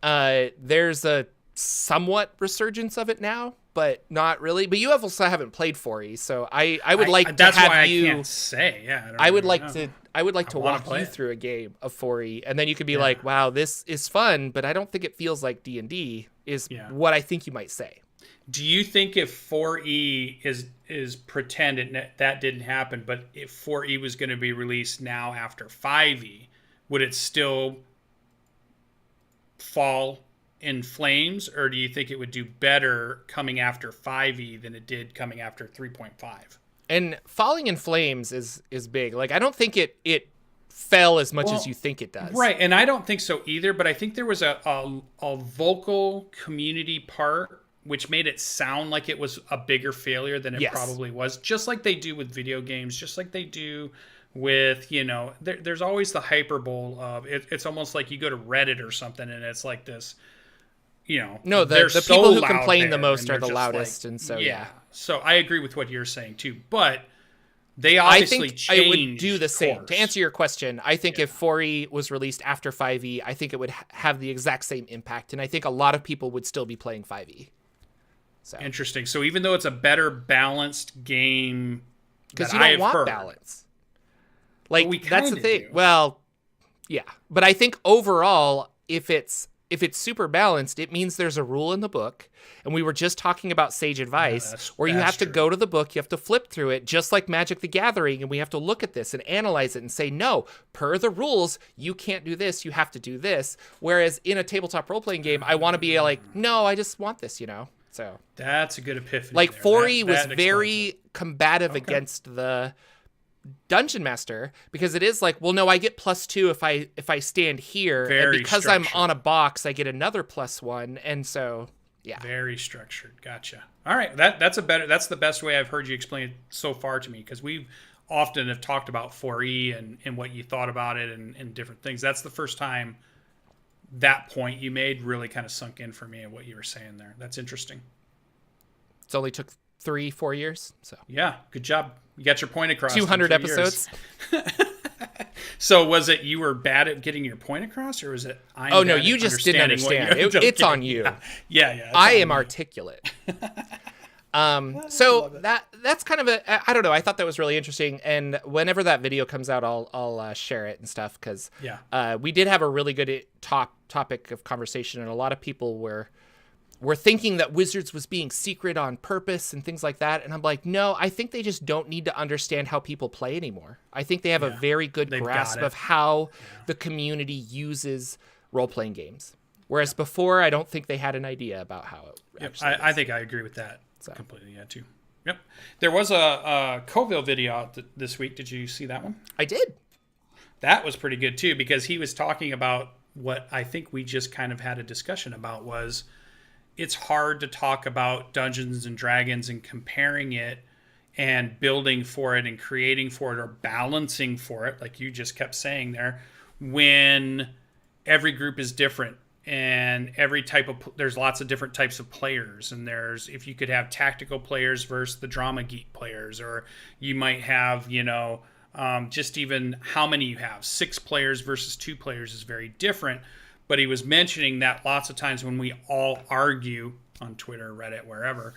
A: There's a somewhat resurgence of it now, but not really. But you also haven't played 4E, so I would like to
B: that's
A: have
B: why
A: you.
B: I can't say. Yeah,
A: I would like to walk you
B: it
A: through a game of 4E, and then you could be like, "Wow, this is fun," but I don't think it feels like D&D. Is what I think you might say.
B: Do you think if 4E is pretend that didn't happen, but if 4E was going to be released now after 5E, would it still fall in flames, or do you think it would do better coming after 5E than it did coming after 3.5?
A: And falling in flames is big. Like, I don't think it fell as much as you think it does.
B: Right, and I don't think so either, but I think there was a vocal community part which made it sound like it was a bigger failure than it probably was, just like they do with video games, just like they do with, there's always the hyperbole of it's almost like you go to Reddit or something and it's like this,
A: no, the people who complain the most are the loudest, and so
B: so I agree with what you're saying too, but they obviously changed
A: I would do the same.
B: course.
A: To answer your question, I think if 4E was released after 5E, I think it would have the exact same impact, and I think a lot of people would still be playing 5E. So.
B: Interesting. So even though it's a better balanced game,
A: because you don't want balance, like that's the thing. Well, yeah, but I think overall, if it's super balanced, it means there's a rule in the book. And we were just talking about Sage Advice, where you have to go to the book, you have to flip through it, just like Magic the Gathering, and we have to look at this and analyze it and say, no, per the rules, you can't do this, you have to do this. Whereas in a tabletop role-playing game, I want to be like, no, I just want this, So
B: that's a good epiphany.
A: Like 4E was very combative against the Dungeon Master, because it is like, well, no, I get +2 if I stand here,
B: Very
A: and because
B: structured.
A: I'm on a box, I get another +1, and so yeah.
B: Very structured. Gotcha. All right, that's the best way I've heard you explain it so far to me, because we often have talked about 4E and what you thought about it and different things. That's the first time that point you made really kind of sunk in for me and what you were saying there. That's interesting.
A: It's only took 3-4 years, so
B: yeah, good job. You got your point across.
A: 200 episodes.
B: So was it you were bad at getting your point across, or was it?
A: Oh no, you just didn't understand. It's on you.
B: Yeah.
A: I am articulate. So that's kind of I don't know. I thought that was really interesting, and whenever that video comes out, I'll share it and stuff, because we did have a really good topic of conversation, and a lot of people were thinking that Wizards was being secret on purpose and things like that. And I'm like, no, I think they just don't need to understand how people play anymore. I think they have a very good grasp of how the community uses role-playing games. Whereas before, I don't think they had an idea about how it actually
B: I think I agree with that completely, too. Yep. There was a Coville video out this week. Did you see that one?
A: I did.
B: That was pretty good, too, because he was talking about what I think we just kind of had a discussion about was, it's hard to talk about Dungeons and Dragons and comparing it and building for it and creating for it or balancing for it, like you just kept saying there, when every group is different and there's lots of different types of players. And if you could have tactical players versus the drama geek players, or you might have, just even how many you have. 6 players versus 2 players is very different. But he was mentioning that lots of times when we all argue on Twitter, Reddit, wherever,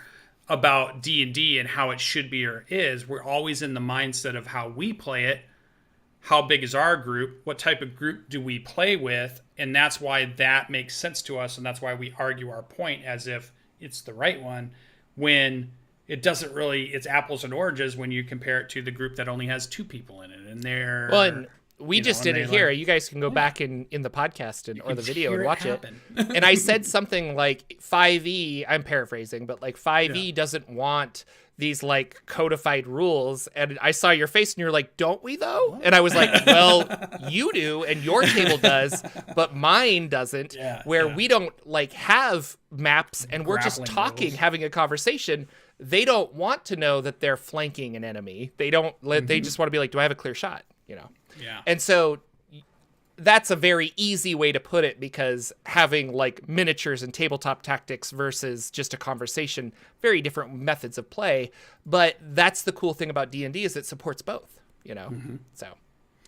B: about D&D and how it should be or is, we're always in the mindset of how we play it, how big is our group, what type of group do we play with, and that's why that makes sense to us, and that's why we argue our point as if it's the right one, when it doesn't really, it's apples and oranges when you compare it to the group that only has 2 people in it, and they're...
A: Well, we just did it here. You guys can go back in the podcast or the video and watch it. And I said something like 5e, I'm paraphrasing, but like 5e doesn't want these like codified rules. And I saw your face and you're like, don't we though? What? And I was like, well, you do and your table does, but mine doesn't, where we don't like have maps and we're just talking, having a conversation. They don't want to know that they're flanking an enemy. They don't they just want to be like, do I have a clear shot?
B: Yeah.
A: And so that's a very easy way to put it, because having like miniatures and tabletop tactics versus just a conversation, very different methods of play. But that's the cool thing about D&D is it supports both, So,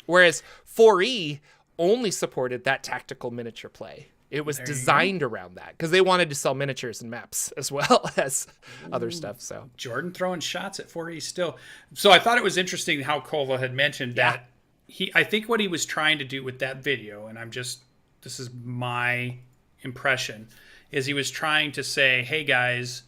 A: whereas 4E only supported that tactical miniature play. It was designed around that because they wanted to sell miniatures and maps as well as other stuff. So
B: Jordan throwing shots at 4E still. So I thought it was interesting how Kova had mentioned that I think what he was trying to do with that video, and this is my impression, is he was trying to say, hey guys,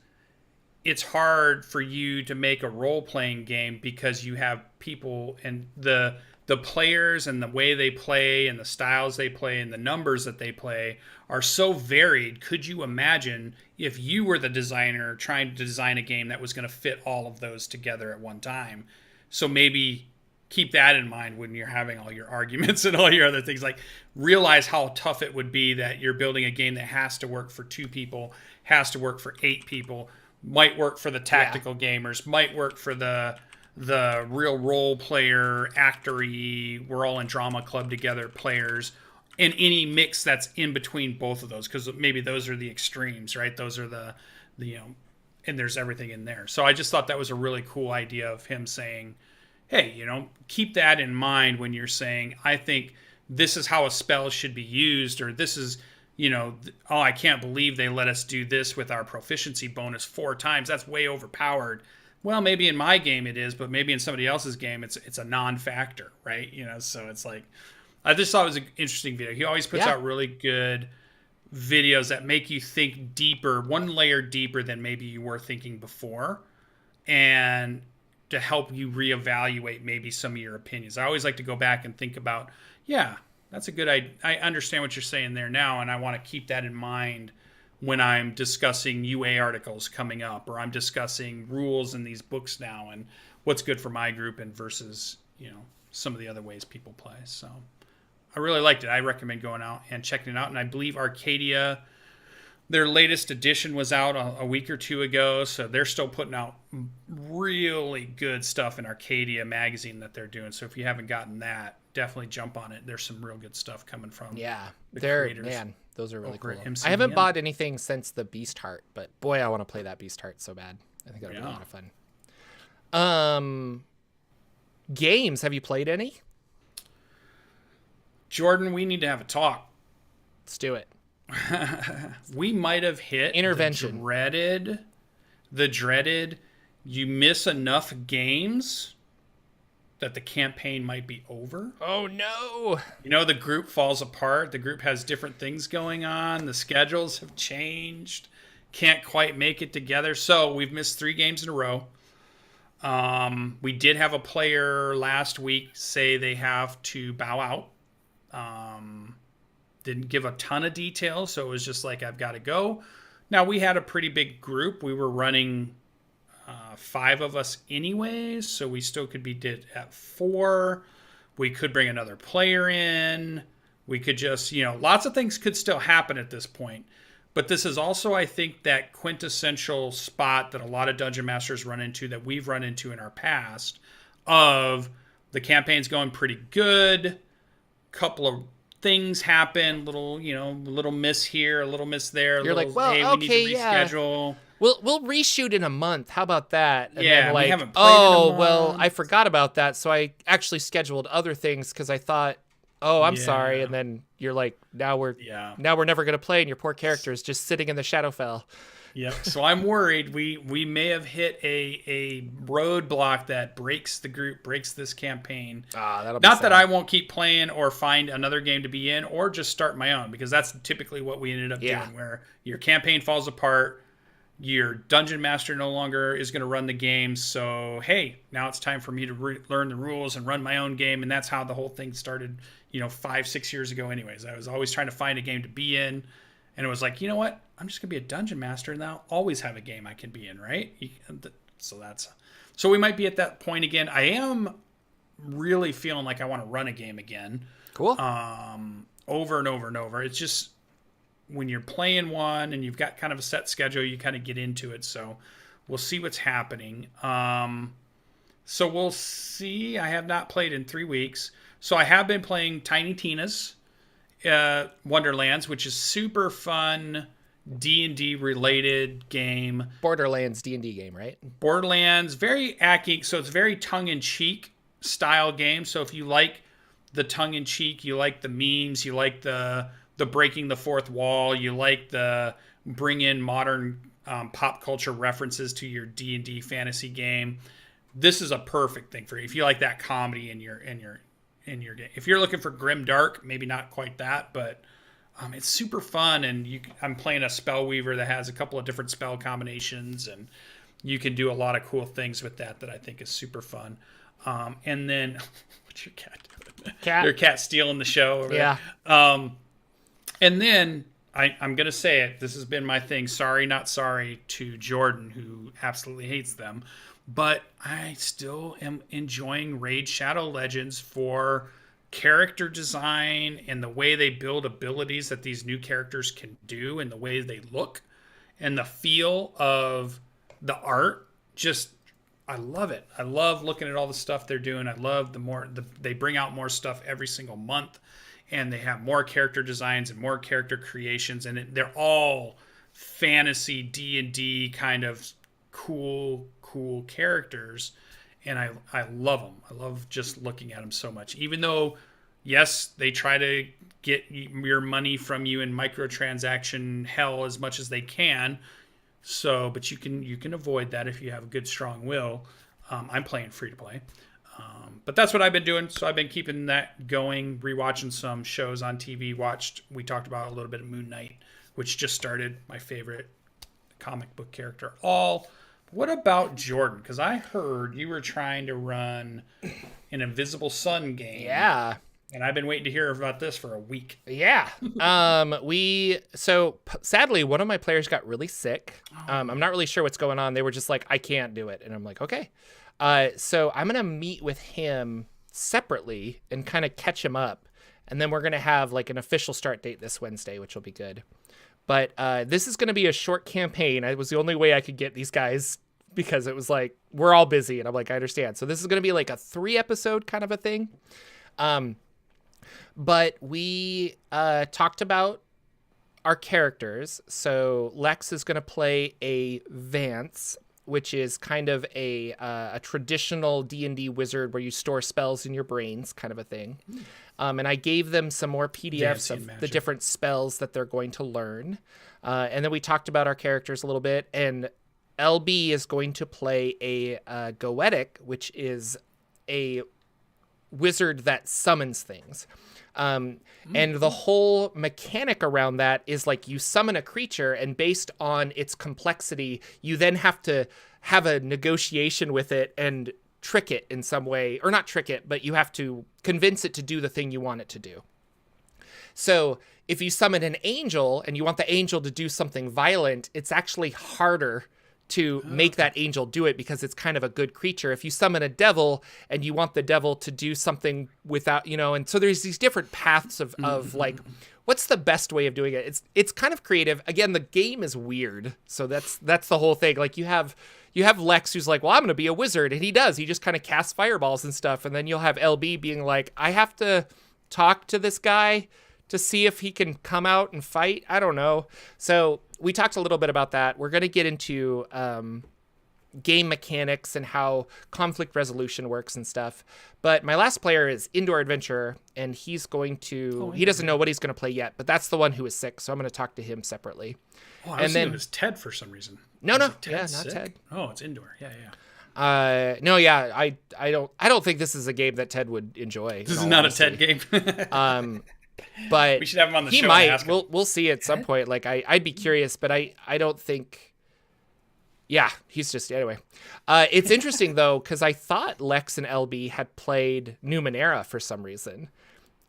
B: it's hard for you to make a role-playing game because you have people and the players and the way they play and the styles they play and the numbers that they play are so varied. Could you imagine if you were the designer trying to design a game that was going to fit all of those together at one time? So maybe keep that in mind when you're having all your arguments and all your other things. Like, realize how tough it would be that you're building a game that has to work for 2 people, has to work for 8 people, might work for the tactical gamers, might work for the real role player, actory, we're all in drama club together players, and any mix that's in between both of those, because maybe those are the extremes, right? Those are the and there's everything in there. So I just thought that was a really cool idea of him saying, hey, keep that in mind when you're saying, I think this is how a spell should be used, or this is, I can't believe they let us do this with our proficiency bonus 4 times. That's way overpowered. Well, maybe in my game it is, but maybe in somebody else's game it's a non-factor, right? So it's like, I just thought it was an interesting video. He always puts out really good videos that make you think deeper, one layer deeper than maybe you were thinking before, and to help you reevaluate maybe some of your opinions. I always like to go back and think about, that's a good idea. I understand what you're saying there now, and I want to keep that in mind when I'm discussing UA articles coming up, or I'm discussing rules in these books now and what's good for my group and versus, some of the other ways people play. So I really liked it. I recommend going out and checking it out. And I believe Arcadia, their latest edition was out a week or two ago, so they're still putting out really good stuff in Arcadia magazine that they're doing. So if you haven't gotten that, definitely jump on it. There's some real good stuff coming from the creators. Man, those are really cool. I haven't bought anything since the Beast Heart, but boy, I want to play that Beast Heart so bad. I think that'll be a lot of fun. Games, have you played any? Jordan, we need to have a talk.
A: Let's do it.
B: We might have hit
A: intervention.
B: The dreaded you miss enough games that the campaign might be over.
A: Oh no.
B: The group falls apart. The group has different things going on. The schedules have changed. Can't quite make it together. So we've missed 3 games in a row. We did have a player last week say they have to bow out. Didn't give a ton of details, so it was just like, I've got to go. Now, we had a pretty big group. We were running 5 of us anyways, so we still could be at 4. We could bring another player in. We could just, lots of things could still happen at this point. But this is also, I think, that quintessential spot that a lot of Dungeon Masters run into, that we've run into in our past, of the campaign's going pretty good, couple of things happen, little miss here, a little miss there.
A: You're like, well,
B: hey,
A: okay,
B: we need to reschedule.
A: Yeah. We'll reshoot in a month. How about that? And
B: yeah,
A: then
B: we haven't played in a month.
A: Well, I forgot about that, so I actually scheduled other things because I thought, I'm sorry. And then you're like, now we're never gonna play, and your poor character is just sitting in the Shadowfell.
B: Yep. So I'm worried we may have hit a roadblock that breaks the group, breaks this campaign.
A: That'll be
B: Not
A: sad.
B: that I won't keep playing or find another game to be in, or just start my own, because that's typically what we ended up doing, where your campaign falls apart, your dungeon master no longer is going to run the game, so hey, now it's time for me to learn the rules and run my own game. And that's how the whole thing started 5-6 years ago anyways. I was always trying to find a game to be in, and it was like, you know what, I'm just gonna be a dungeon master and I'll always have a game I can be in, right? So we might be at that point again. I am really feeling like I want to run a game again.
A: Cool.
B: Over and over and over. It's just, when you're playing one and you've got kind of a set schedule, you kind of get into it. So we'll see what's happening. So we'll see. I have not played in 3 weeks. So I have been playing Tiny Tina's Wonderlands, which is super fun D&D related game.
A: Borderlands D&D game, right?
B: Borderlands, very acting, so it's very tongue-in-cheek style game. So if you like the tongue-in-cheek, you like the memes, you like the breaking the fourth wall, you like the bring in modern pop culture references to your D&D fantasy game, this is a perfect thing for you. If you like that comedy in your game. If you're looking for grim dark, maybe not quite that, but it's super fun. And I'm playing a spellweaver that has a couple of different spell combinations, and you can do a lot of cool things with that I think is super fun. And then what's your cat doing? Your cat stealing the show over there. And then I'm going to say it. This has been my thing. Sorry, not sorry to Jordan, who absolutely hates them. But I still am enjoying Raid Shadow Legends for character design and the way they build abilities that these new characters can do, and the way they look and the feel of the art. Just, I love it. I love looking at all the stuff they're doing. I love they bring out more stuff every single month, and they have more character designs and more character creations, and they're all fantasy D&D kind of cool characters, and I love them. I love just looking at them so much. Even though, yes, they try to get your money from you in microtransaction hell as much as they can. So, but you can avoid that if you have a good strong will. I'm playing free to play, but that's what I've been doing. So I've been keeping that going, rewatching some shows on TV. We talked about a little bit of Moon Knight, which just started. My favorite comic book character. What about Jordan? Because I heard you were trying to run an Invisible Sun game.
A: Yeah.
B: And I've been waiting to hear about this for a week.
A: Yeah. Sadly, one of my players got really sick. I'm not really sure what's going on. They were just like, I can't do it. And I'm like, okay. So I'm going to meet with him separately and kind of catch them up. And then we're going to have like an official start date this Wednesday, which will be good. But this is going to be a short campaign. It was the only way I could get these guys because it was like, we're all busy. And I'm like, I understand. So this is going to be like a 3-episode kind of a thing. But we talked about our characters. So Lex is going to play a Vance, which is kind of a traditional D&D wizard where you store spells in your brains kind of a thing. And I gave them some more PDFs of the different spells that they're going to learn. And then we talked about our characters a little bit. And LB is going to play a Goetic, which is a wizard that summons things. And the whole mechanic around that is like you summon a creature, and based on its complexity, you then have to have a negotiation with it and trick it in some way, or not trick it, but you have to convince it to do the thing you want it to do. So if you summon an angel and you want the angel to do something violent, it's actually harder to make that angel do it because it's kind of a good creature. If you summon a devil and you want the devil to do something without, and so there's these different paths of like, what's the best way of doing it? It's kind of creative. Again, the game is weird. So that's the whole thing. Like you have Lex who's like, well, I'm going to be a wizard. And he does. He just kind of casts fireballs and stuff. And then you'll have LB being like, I have to talk to this guy to see if he can come out and fight. I don't know. So we talked a little bit about that. We're going to get into game mechanics and how conflict resolution works and stuff. But my last player is Indoor Adventurer, and he's going to... he doesn't know what he's going to play yet, but that's the one who is sick, so I'm going to talk to him separately.
B: Oh, I was thinking it was Ted for some reason.
A: No, not
B: sick?
A: Ted.
B: Oh, it's Indoor. Yeah.
A: I don't think this is a game that Ted would enjoy.
B: This is not a Ted game.
A: But
B: we should have him on the show.
A: He might. We'll see at some point. Like I'd be curious, but I don't think. Yeah, he's just anyway. It's interesting though because I thought Lex and LB had played Numenera for some reason,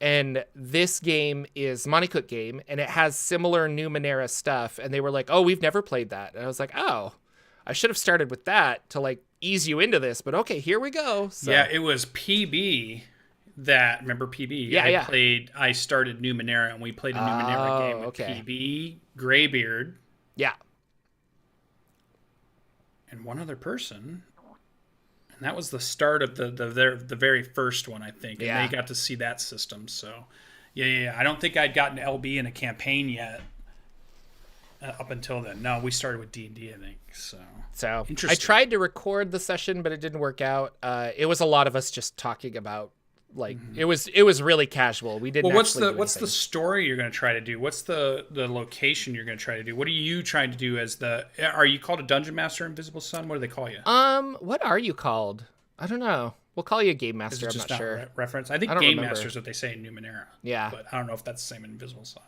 A: and this game is Monte Cook game, and it has similar Numenera stuff. And they were like, "Oh, we've never played that," and I was like, "Oh, I should have started with that to like ease you into this." But okay, here we go. So.
B: Yeah, it was PB. Remember PB?
A: Yeah,
B: I started Numenera, and we played a Numenera game with PB, Greybeard.
A: Yeah.
B: And one other person. And that was the start of the very first one, I think. And they got to see that system. So, yeah. I don't think I'd gotten LB in a campaign yet up until then. No, we started with D&D, I think. So
A: I tried to record the session, but it didn't work out. It was a lot of us just talking about like it was really casual. We didn't.
B: Well, what's the story you're going to try to do? What's the location you're going to try to do? What are you trying to do as are you called a dungeon master in Invisible Sun? What do they call you?
A: What are you called? I don't know. We'll call you a game master. I'm not sure.
B: Reference. I think game master is what they say in Numenera.
A: Yeah.
B: But I don't know if that's the same in Invisible Sun.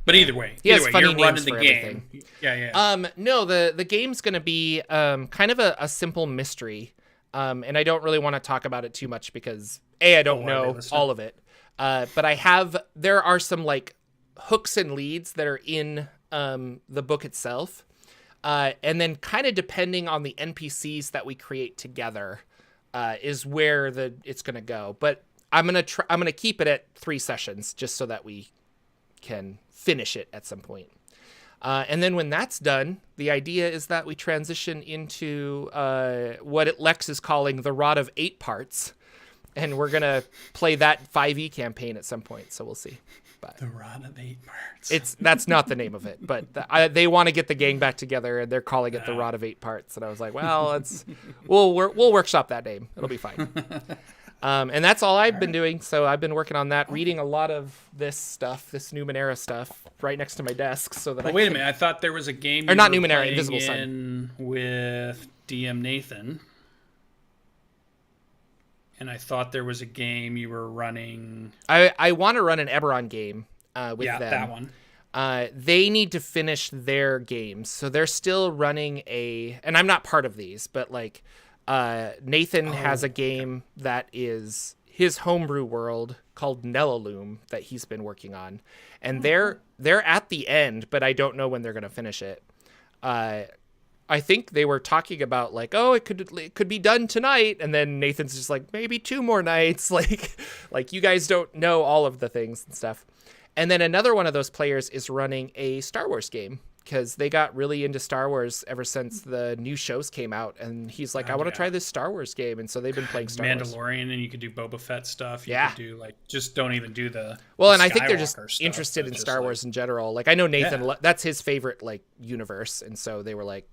B: But either way,
A: funny
B: you're
A: names
B: running
A: for
B: the game.
A: Everything.
B: Yeah.
A: No, the game's going to be kind of a simple mystery. And I don't really want to talk about it too much because I don't know all of it. But there are some like hooks and leads that are in the book itself. And then kind of depending on the NPCs that we create together is where it's going to go. But I'm going to keep it at 3 sessions just so that we can finish it at some point. And then when that's done, the idea is that we transition into what Lex is calling the Rod of 8 Parts. And we're going to play that 5e campaign at some point. So we'll see. But
B: the Rod of 8 Parts.
A: That's not the name of it. But they want to get the gang back together, and they're calling it the Rod of 8 Parts. And I was like, well, we'll workshop that name. It'll be fine. And that's all I've been doing. So I've been working on that, reading a lot of this stuff, this Numenera stuff, right next to my desk, so that.
B: Wait a minute! I thought there was a game.
A: Or not Numenera, Invisible Sun.
B: With DM Nathan, and I thought there was a game you were running.
A: I want to run an Eberron game with them.
B: Yeah, that one.
A: They need to finish their games, so they're still running and I'm not part of these, but like. Nathan has a game that is his homebrew world called Nellalum that he's been working on, and they're at the end, but I don't know when they're going to finish it. I think they were talking about like, oh, it could be done tonight, and then Nathan's just like, maybe 2 more nights, like you guys don't know all of the things and stuff. And then another one of those players is running a Star Wars game because they got really into Star Wars ever since the new shows came out, and he's like, I want to try this Star Wars game, and so they've been playing Star Wars.
B: Mandalorian, and you could do Boba Fett stuff. You could do like, just don't even do the
A: and
B: the
A: I think they're just
B: stuff,
A: interested in Star Wars in general. Like I know Nathan, that's his favorite like universe, and so they were like,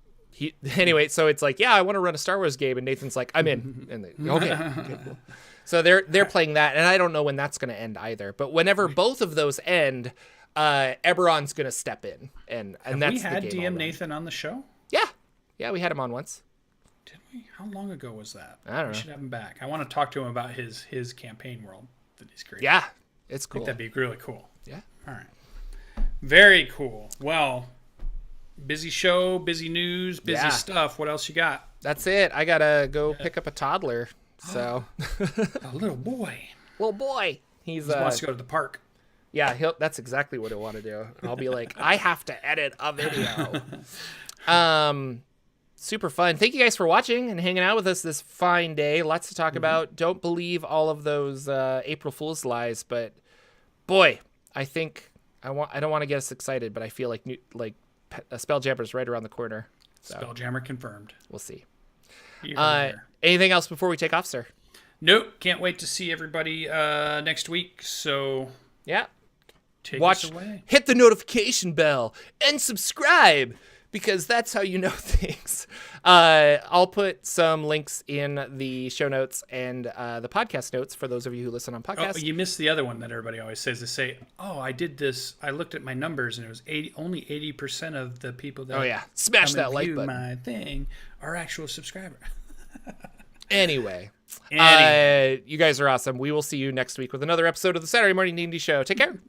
A: anyway, so it's like, I want to run a Star Wars game, and Nathan's like, I'm in, and okay, cool. So they're playing that, and I don't know when that's going to end either. But whenever both of those end, Eberron's going to step in, and that's the game.
B: We had DM Nathan on the show.
A: Yeah, we had him on once.
B: Did we? How long ago was that?
A: I don't know.
B: We should have him back. I want to talk to him about his campaign world that he's created.
A: Yeah, it's cool.
B: I think that'd be really cool.
A: Yeah.
B: All right. Very cool. Well, busy show, busy news, busy stuff. What else you got?
A: That's it. I gotta go pick up a toddler. So
B: a little boy.
A: He
B: wants to go to the park.
A: Yeah, that's exactly what he'll want to do. I'll be like, I have to edit a video. Super fun. Thank you guys for watching and hanging out with us this fine day. Lots to talk about. Don't believe all of those April Fool's lies, but boy, I think I don't want to get us excited, but I feel like Spelljammer's right around the corner. So.
B: Spelljammer confirmed.
A: We'll see.
B: Anything
A: else before we take off, sir?
B: Nope. Can't wait to see everybody next week. So take us away.
A: Hit the notification bell and subscribe, because that's how you know things. I'll put some links in the show notes and the podcast notes for those of you who listen on podcasts.
B: Oh, you missed the other one that everybody always says. They say, "Oh, I did this. I looked at my numbers, and it was only 80% of the people that
A: smash that like button.
B: My thing are actual subscribers."
A: Anyway, you guys are awesome. We will see you next week with another episode of the Saturday Morning D&D Show. Take care.